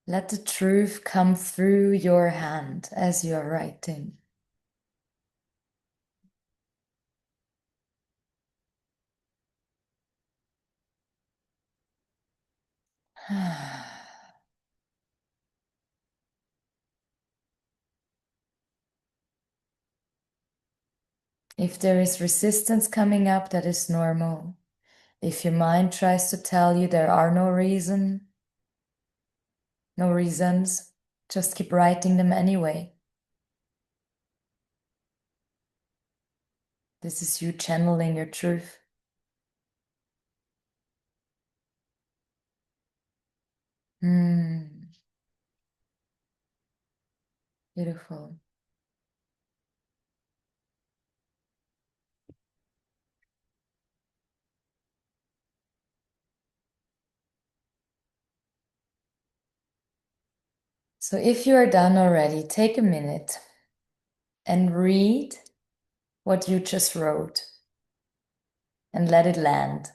Let the truth come through your hand as you are writing. If there is resistance coming up, that is normal. If your mind tries to tell you there are no reasons, just keep writing them anyway. This is you channeling your truth. Hmm, beautiful. So if you are done already, take a minute and read what you just wrote and let it land.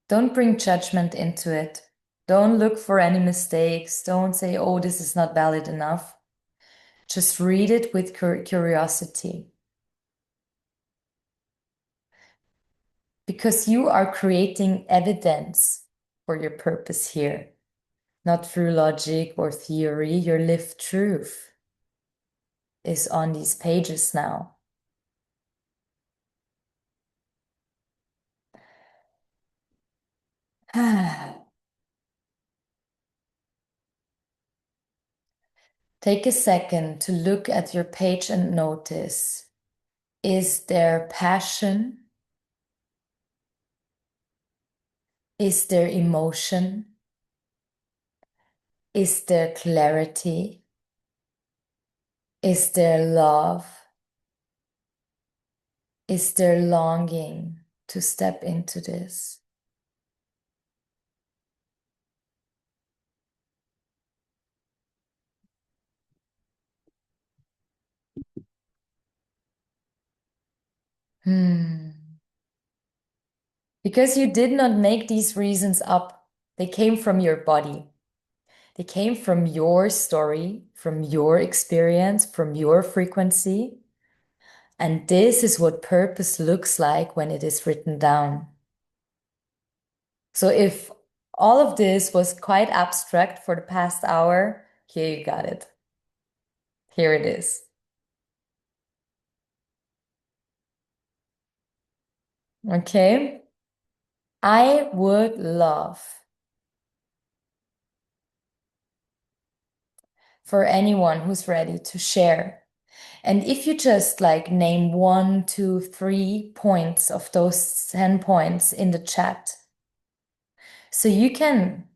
Don't bring judgment into it. Don't look for any mistakes. Don't say, oh, this is not valid enough. Just read it with curiosity. Because you are creating evidence for your purpose here, not through logic or theory. Your lived truth is on these pages now. Take a second to look at your page and notice, is there passion? Is there emotion? Is there clarity? Is there love? Is there longing to step into this? Hmm. Because you did not make these reasons up. They came from your body. They came from your story, from your experience, from your frequency. And this is what purpose looks like when it is written down. So if all of this was quite abstract for the past hour, here you got it. Here it is. Okay. I would love for anyone who's ready to share. And if you just like name one, two, 3 points of those 10 points in the chat, so you can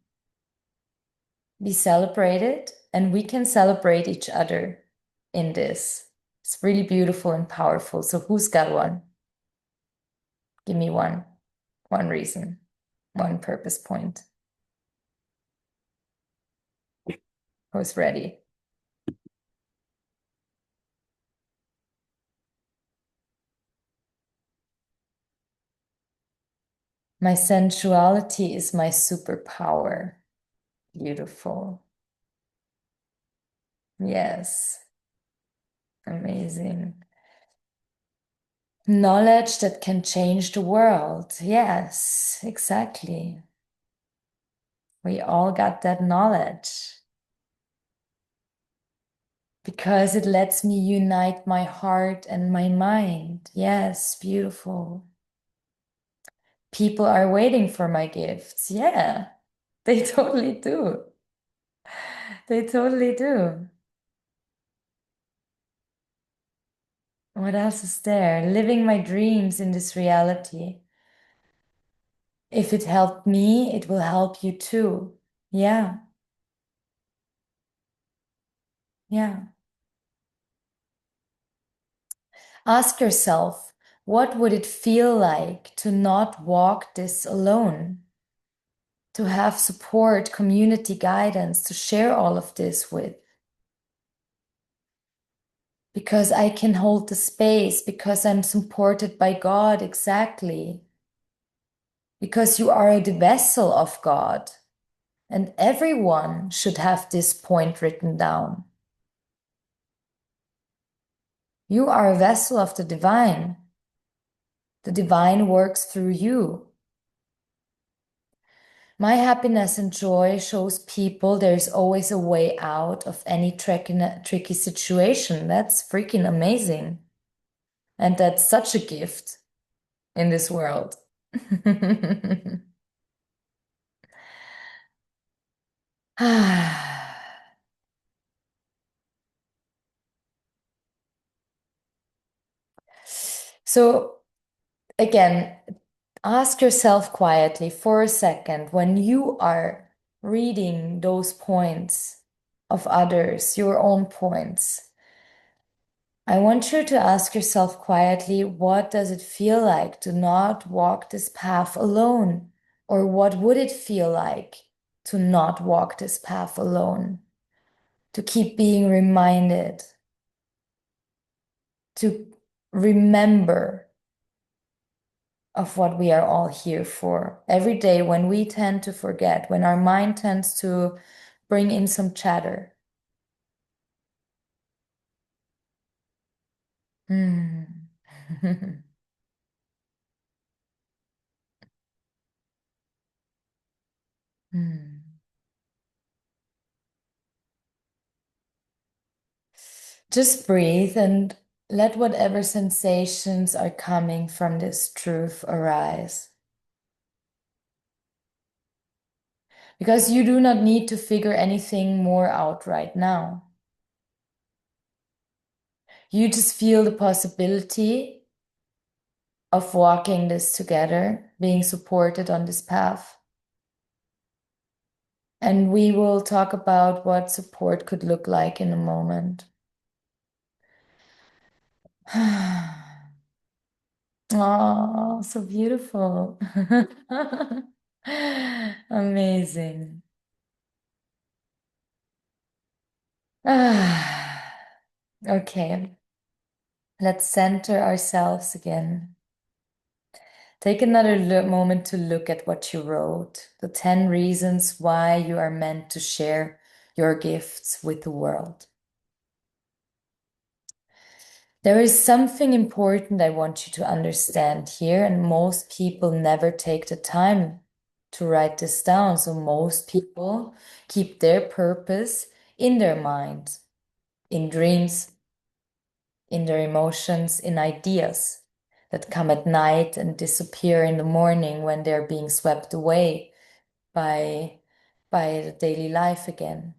be celebrated and we can celebrate each other in this. It's really beautiful and powerful. So who's got one? Give me one reason, one purpose point. Who's ready? My sensuality is my superpower. Beautiful. Yes. Amazing. Knowledge that can change the world. Yes, exactly. We all got that knowledge because it lets me unite my heart and my mind. Yes, beautiful. People are waiting for my gifts. Yeah, they totally do. They totally do. What else is there? Living my dreams in this reality. If it helped me, it will help you too. Yeah, yeah. Ask yourself, what would it feel like to not walk this alone? To have support, community guidance, to share all of this with. Because I can hold the space, because I'm supported by God, exactly. Because you are the vessel of God, and everyone should have this point written down. You are a vessel of the divine. The divine works through you. My happiness and joy shows people there's always a way out of any tricky situation. That's freaking amazing. And that's such a gift in this world. So, again, ask yourself quietly for a second when you are reading those points of others, your own points. I want you to ask yourself quietly, what does it feel like to not walk this path alone? Or what would it feel like to not walk this path alone? To keep being reminded, to remember of what we are all here for. Every day when we tend to forget, when our mind tends to bring in some chatter. Hmm. Hmm. Just breathe and let whatever sensations are coming from this truth arise. Because you do not need to figure anything more out right now. You just feel the possibility of walking this together, being supported on this path. And we will talk about what support could look like in a moment. Oh, so beautiful. Amazing. Ah, okay, let's center ourselves again. Take another moment to look at what you wrote, the 10 reasons why you are meant to share your gifts with the world. There is something important I want you to understand here, and most people never take the time to write this down. So most people keep their purpose in their mind, in dreams, in their emotions, in ideas that come at night and disappear in the morning when they're being swept away by the daily life again.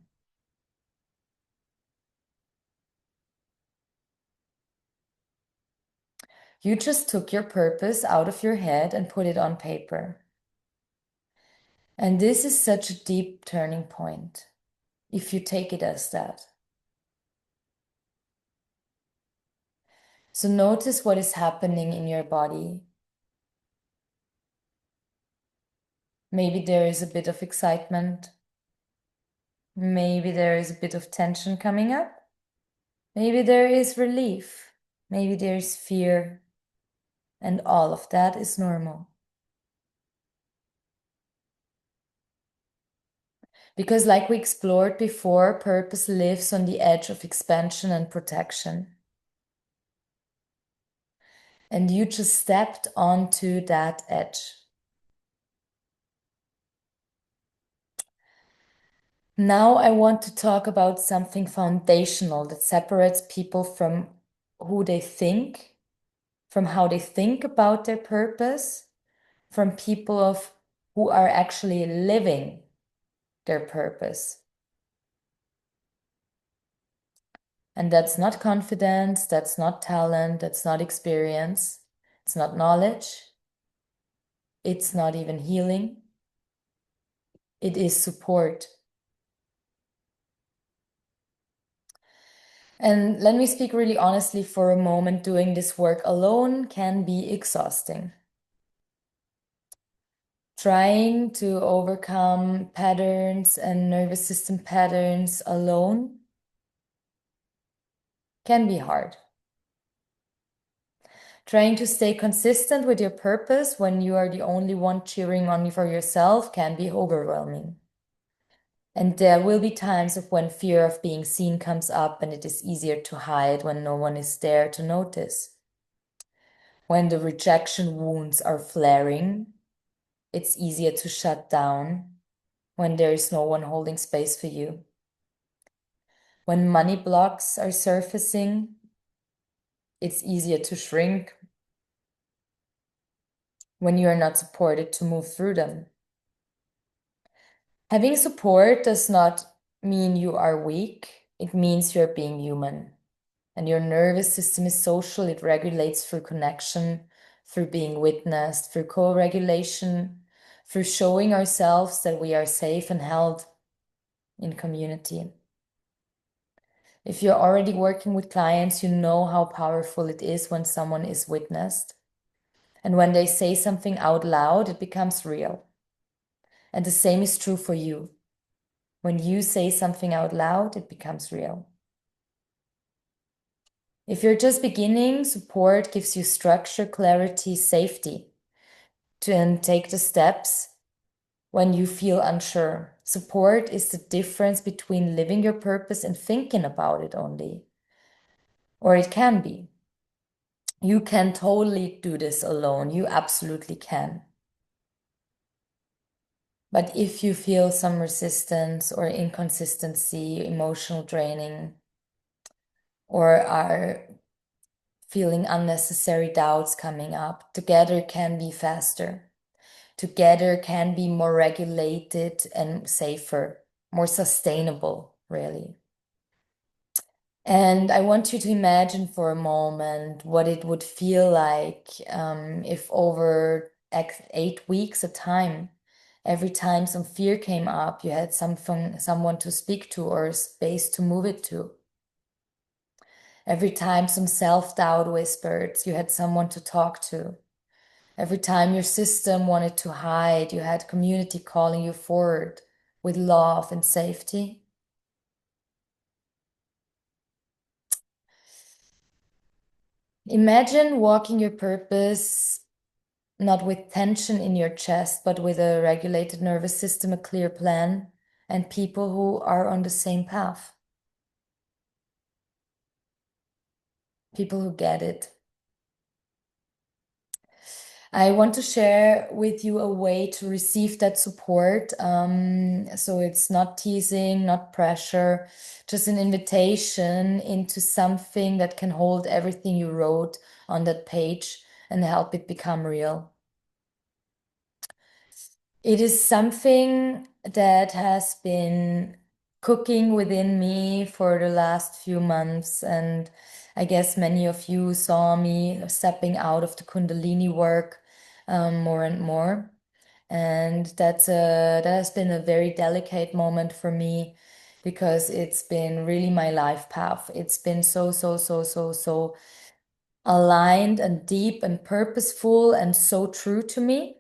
You just took your purpose out of your head and put it on paper. And this is such a deep turning point, if you take it as that. So notice what is happening in your body. Maybe there is a bit of excitement. Maybe there is a bit of tension coming up. Maybe there is relief. Maybe there is fear. And all of that is normal. Because, like we explored before, purpose lives on the edge of expansion and protection. And you just stepped onto that edge. Now I want to talk about something foundational that separates people from who they think, from how they think about their purpose, from people of who are actually living their purpose. And that's not confidence, that's not talent, that's not experience, it's not knowledge, it's not even healing, it is support. And let me speak really honestly for a moment, doing this work alone can be exhausting. Trying to overcome patterns and nervous system patterns alone can be hard. Trying to stay consistent with your purpose when you are the only one cheering on for yourself can be overwhelming. And there will be times of when fear of being seen comes up and it is easier to hide when no one is there to notice. When the rejection wounds are flaring, it's easier to shut down when there is no one holding space for you. When money blocks are surfacing, it's easier to shrink when you are not supported to move through them. Having support does not mean you are weak. It means you're being human. And your nervous system is social. It regulates through connection, through being witnessed, through co-regulation, through showing ourselves that we are safe and held in community. If you're already working with clients, you know how powerful it is when someone is witnessed. And when they say something out loud, it becomes real. And the same is true for you. When you say something out loud, it becomes real. If you're just beginning, support gives you structure, clarity, safety to take the steps when you feel unsure. Support is the difference between living your purpose and thinking about it only. Or it can be. You can totally do this alone. You absolutely can. But if you feel some resistance or inconsistency, emotional draining, or are feeling unnecessary doubts coming up, together can be faster. Together can be more regulated and safer, more sustainable, really. And I want you to imagine for a moment what it would feel like if over 8 weeks at time, every time some fear came up, you had someone to speak to or a space to move it to. Every time some self-doubt whispered, you had someone to talk to. Every time your system wanted to hide, you had community calling you forward with love and safety. Imagine walking your purpose not with tension in your chest, but with a regulated nervous system, a clear plan, and people who are on the same path. People who get it. I want to share with you a way to receive that support. So it's not teasing, not pressure, just an invitation into something that can hold everything you wrote on that page and help it become real. It is something that has been cooking within me for the last few months, and I guess many of you saw me stepping out of the Kundalini work more and more. And that has been a very delicate moment for me because it's been really my life path. It's been so aligned and deep and purposeful and so true to me,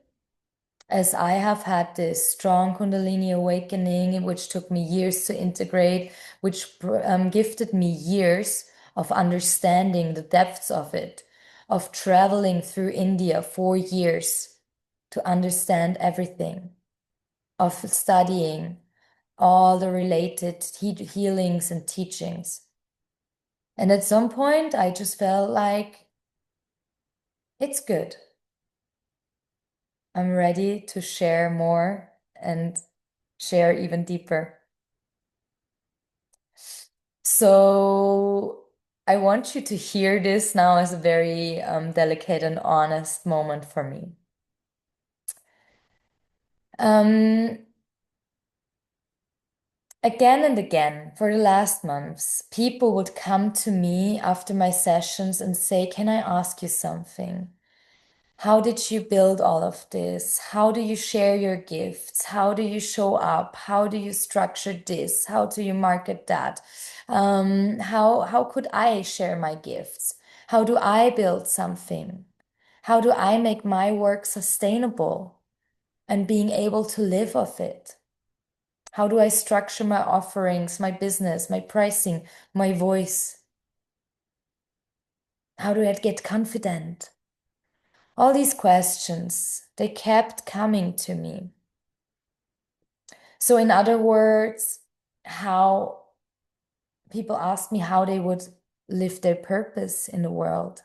as I have had this strong Kundalini awakening, which took me years to integrate, which gifted me years of understanding the depths of it, of traveling through India 4 years to understand everything, of studying all the related healings and teachings. And at some point, I just felt like it's good. I'm ready to share more and share even deeper. So I want you to hear this now as a very delicate and honest moment for me. Um, Again and again, for the last months, people would come to me after my sessions and say, "Can I ask you something? How did you build all of this? How do you share your gifts? How do you show up? How do you structure this? How do you market that? How could I share my gifts? How do I build something? How do I make my work sustainable and being able to live off it? How do I structure my offerings, my business, my pricing, my voice? How do I get confident?" All these questions, they kept coming to me. So in other words, how people asked me how they would live their purpose in the world.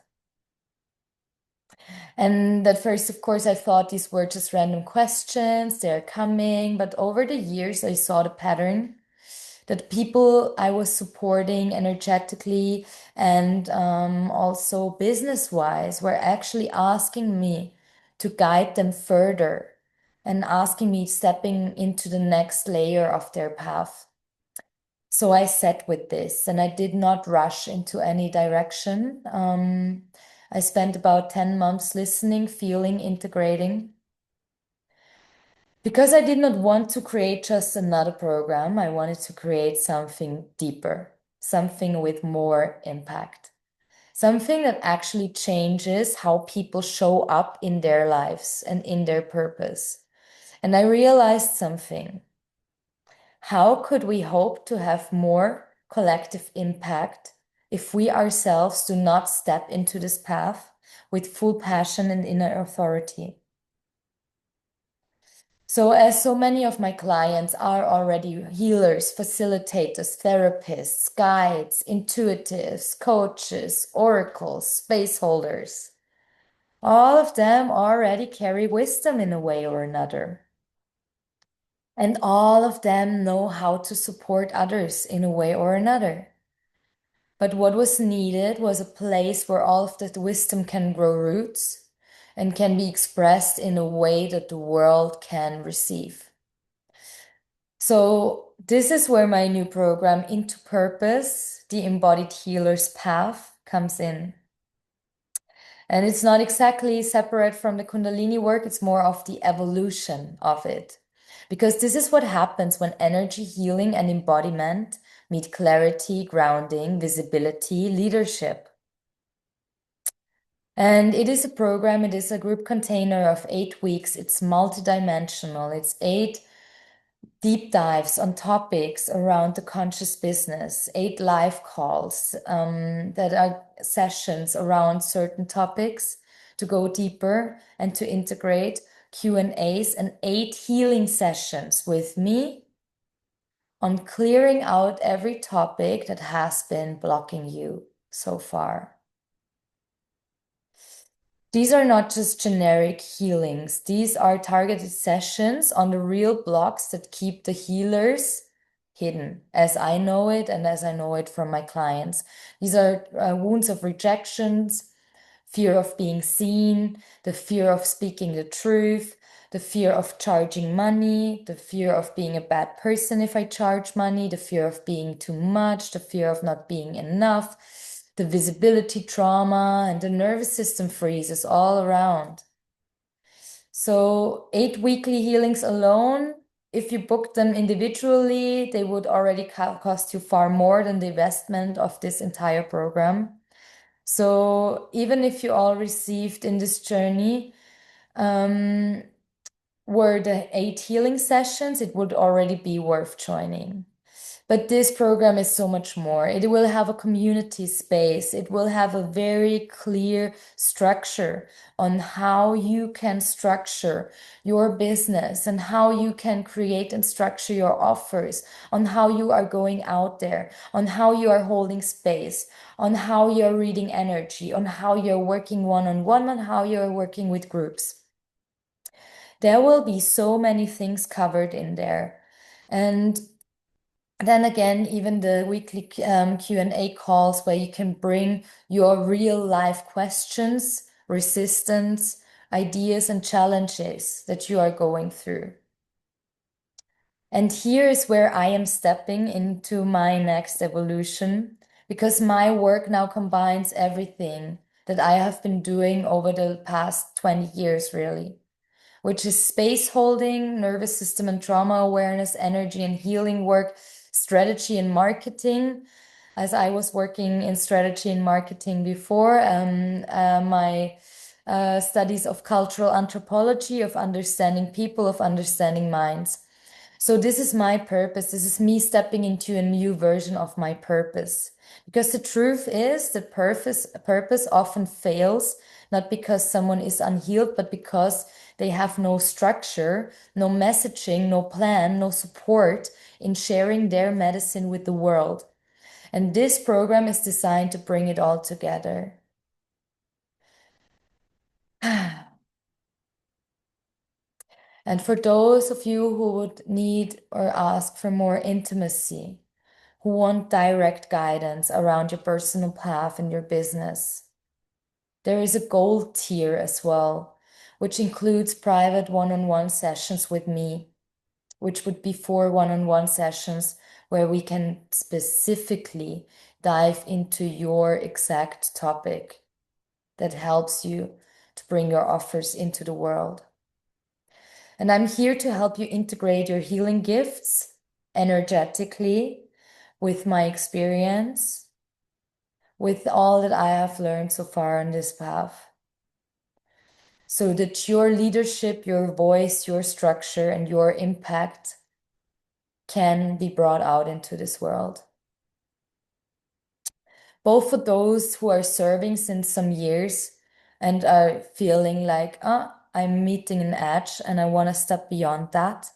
And at first, of course, I thought these were just random questions, they're coming. But over the years, I saw the pattern that people I was supporting energetically and also business-wise were actually asking me to guide them further and asking me stepping into the next layer of their path. So I sat with this and I did not rush into any direction. I spent about 10 months listening, feeling, integrating. Because I did not want to create just another program, I wanted to create something deeper, something with more impact, something that actually changes how people show up in their lives and in their purpose. And I realized something. How could we hope to have more collective impact if we ourselves do not step into this path with full passion and inner authority? So, as so many of my clients are already healers, facilitators, therapists, guides, intuitives, coaches, oracles, space holders, all of them already carry wisdom in a way or another. And all of them know how to support others in a way or another. But what was needed was a place where all of that wisdom can grow roots and can be expressed in a way that the world can receive. So this is where my new program, Into Purpose, the Embodied Healer's Path, comes in. And it's not exactly separate from the Kundalini work, it's more of the evolution of it. Because this is what happens when energy healing and embodiment meet clarity, grounding, visibility, leadership. And it is a program, it is a group container of 8 weeks. It's multidimensional. It's 8 deep dives on topics around the conscious business, 8 live calls that are sessions around certain topics to go deeper and to integrate Q&As, and 8 healing sessions with me on clearing out every topic that has been blocking you so far. These are not just generic healings. These are targeted sessions on the real blocks that keep the healers hidden, as I know it and as I know it from my clients. These are wounds of rejections, fear of being seen, the fear of speaking the truth, the fear of charging money, the fear of being a bad person if I charge money, the fear of being too much, the fear of not being enough. the visibility trauma, and the nervous system freezes all around. So 8 weekly healings alone, if you book them individually, they would already cost you far more than the investment of this entire program. So even if you all received in this journey were the 8 healing sessions, it would already be worth joining. But this program is so much more. It will have a community space. It will have a very clear structure on how you can structure your business and how you can create and structure your offers, on how you are going out there, on how you are holding space, on how you're reading energy, on how you're working one-on-one, on how you're working with groups. There will be so many things covered in there. And then again, even the weekly Q&A calls where you can bring your real life questions, resistance, ideas, and challenges that you are going through. And here is where I am stepping into my next evolution because my work now combines everything that I have been doing over the past 20 years, really, which is space holding, nervous system and trauma awareness, energy and healing work, strategy and marketing. As I was working in strategy and marketing before, my studies of cultural anthropology, of understanding people, of understanding minds. So this is my purpose. This is me stepping into a new version of my purpose. Because the truth is that purpose often fails, not because someone is unhealed, but because they have no structure, no messaging, no plan, no support in sharing their medicine with the world. And this program is designed to bring it all together. And for those of you who would need or ask for more intimacy, who want direct guidance around your personal path and your business, there is a gold tier as well, which includes private one-on-one sessions with me, which would be 4 one-on-one sessions where we can specifically dive into your exact topic that helps you to bring your offers into the world. And I'm here to help you integrate your healing gifts energetically with my experience, with all that I have learned so far on this path, so that your leadership, your voice, your structure, and your impact can be brought out into this world. Both for those who are serving since some years and are feeling like, I'm meeting an edge and I want to step beyond that.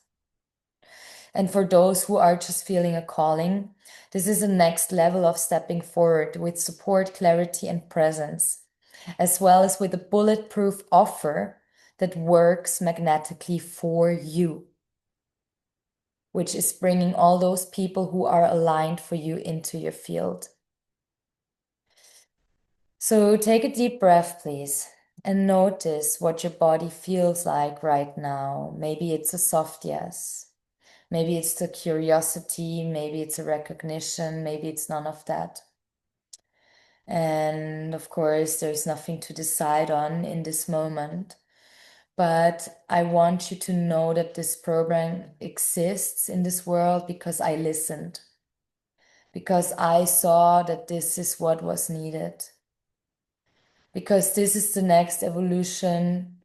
And for those who are just feeling a calling, this is a next level of stepping forward with support, clarity, and presence, as well as with a bulletproof offer that works magnetically for you, which is bringing all those people who are aligned for you into your field. So take a deep breath, please, and notice what your body feels like right now. Maybe it's a soft yes. Maybe it's the curiosity. Maybe it's a recognition. Maybe it's none of that. And of course, there's nothing to decide on in this moment. But I want you to know that this program exists in this world because I listened, because I saw that this is what was needed, because this is the next evolution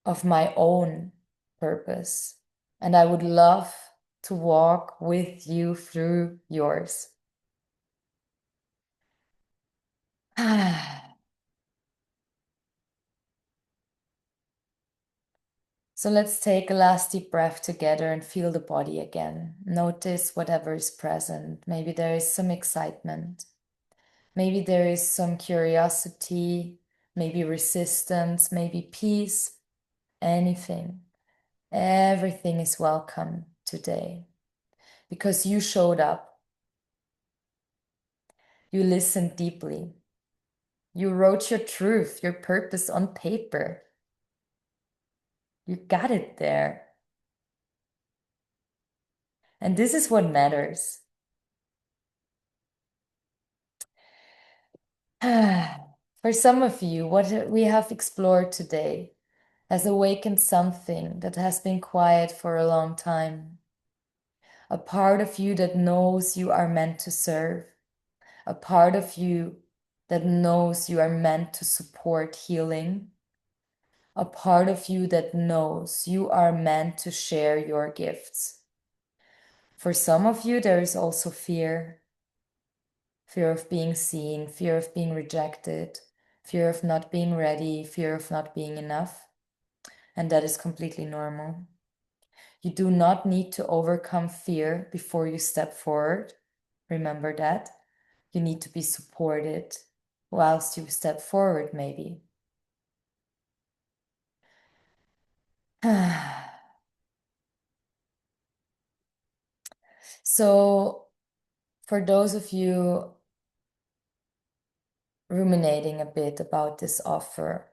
of my own purpose. And I would love to walk with you through yours. So let's take a last deep breath together and feel the body again. Notice whatever is present. Maybe there is some excitement. Maybe there is some curiosity, maybe resistance, maybe peace, anything. Everything is welcome today because you showed up. You listened deeply. You wrote your truth, your purpose on paper. You got it there. And this is what matters. For some of you, what we have explored today has awakened something that has been quiet for a long time. A part of you that knows you are meant to serve, a part of you that knows you are meant to support healing, a part of you that knows you are meant to share your gifts. For some of you, there is also fear, fear of being seen, fear of being rejected, fear of not being ready, fear of not being enough. And that is completely normal. You do not need to overcome fear before you step forward. Remember that. You need to be supported whilst you step forward, maybe. So, for those of you ruminating a bit about this offer,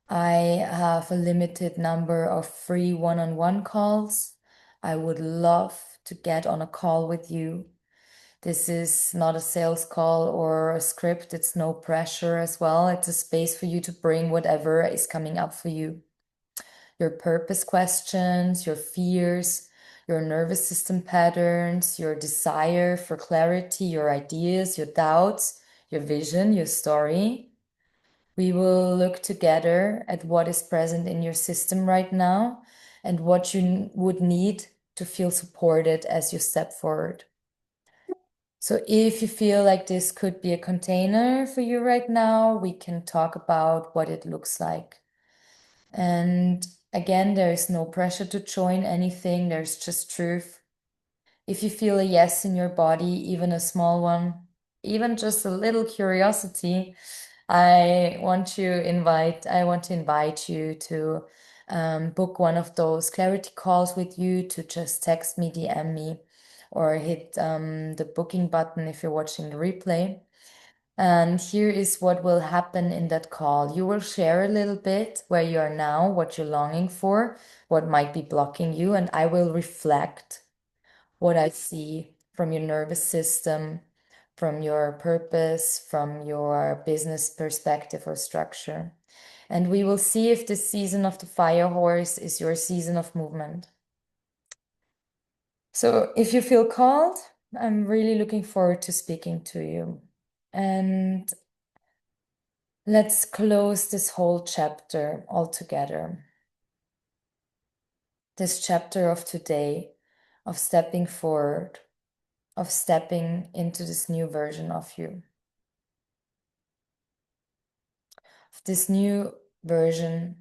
I have a limited number of free one-on-one calls. I would love to get on a call with you. This is not a sales call or a script. It's no pressure as well. It's a space for you to bring whatever is coming up for you. Your purpose questions, your fears, your nervous system patterns, your desire for clarity, your ideas, your doubts, your vision, your story. We will look together at what is present in your system right now and what you would need to feel supported as you step forward. So if you feel like this could be a container for you right now, we can talk about what it looks like. And again, there is no pressure to join anything, there's just truth. If you feel a yes in your body, even a small one, even just a little curiosity, I want to invite you to book one of those clarity calls with you, to just text me, DM me, or hit the booking button if you're watching the replay. And here is what will happen in that call. You will share a little bit where you are now, what you're longing for, what might be blocking you, and I will reflect what I see from your nervous system, from your purpose, from your business perspective or structure. And we will see if this season of the fire horse is your season of movement. So if you feel called, I'm really looking forward to speaking to you. And let's close this whole chapter all together. This chapter of today, of stepping forward, of stepping into this new version of you, of this new version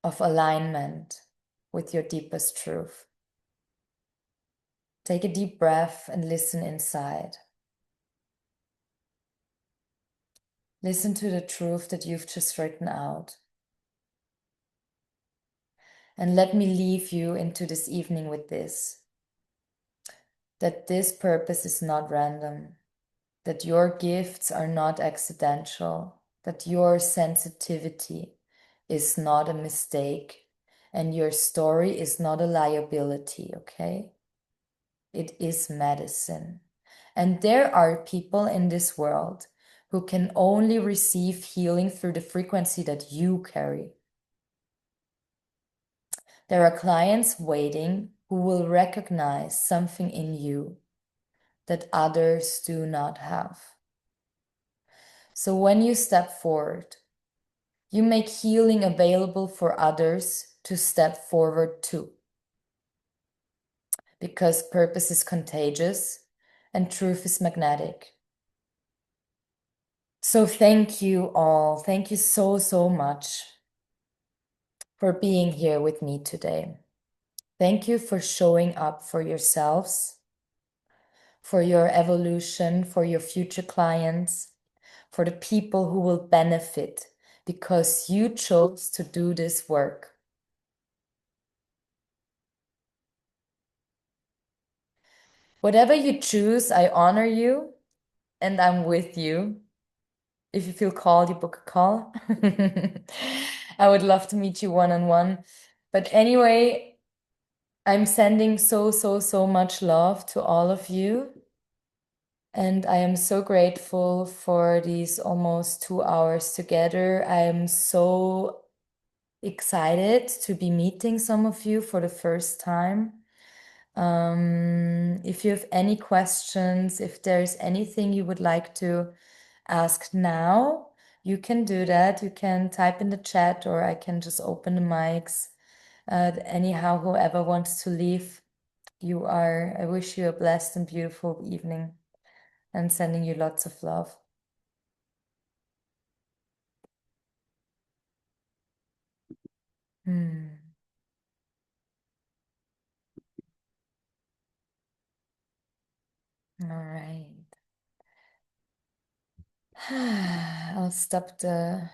of alignment with your deepest truth. Take a deep breath and listen inside. Listen to the truth that you've just written out. And let me leave you into this evening with this, that this purpose is not random, that your gifts are not accidental, that your sensitivity is not a mistake, and your story is not a liability, okay? It is medicine. And there are people in this world who can only receive healing through the frequency that you carry. There are clients waiting who will recognize something in you that others do not have. So when you step forward, you make healing available for others to step forward too. Because purpose is contagious and truth is magnetic. So thank you all. Thank you so, so much for being here with me today. Thank you for showing up for yourselves, for your evolution, for your future clients, for the people who will benefit because you chose to do this work. Whatever you choose, I honor you and I'm with you. If you feel called, you book a call. I would love to meet you one-on-one. But anyway, I'm sending so, so, so much love to all of you. And I am so grateful for these almost 2 hours together. I am so excited to be meeting some of you for the first time. If you have any questions, if there's anything you would like to ask now, you can do that. You can type in the chat or I can just open the mics. Anyhow, whoever wants to leave, I wish you a blessed and beautiful evening and sending you lots of love. Hmm. All right. I'll stop the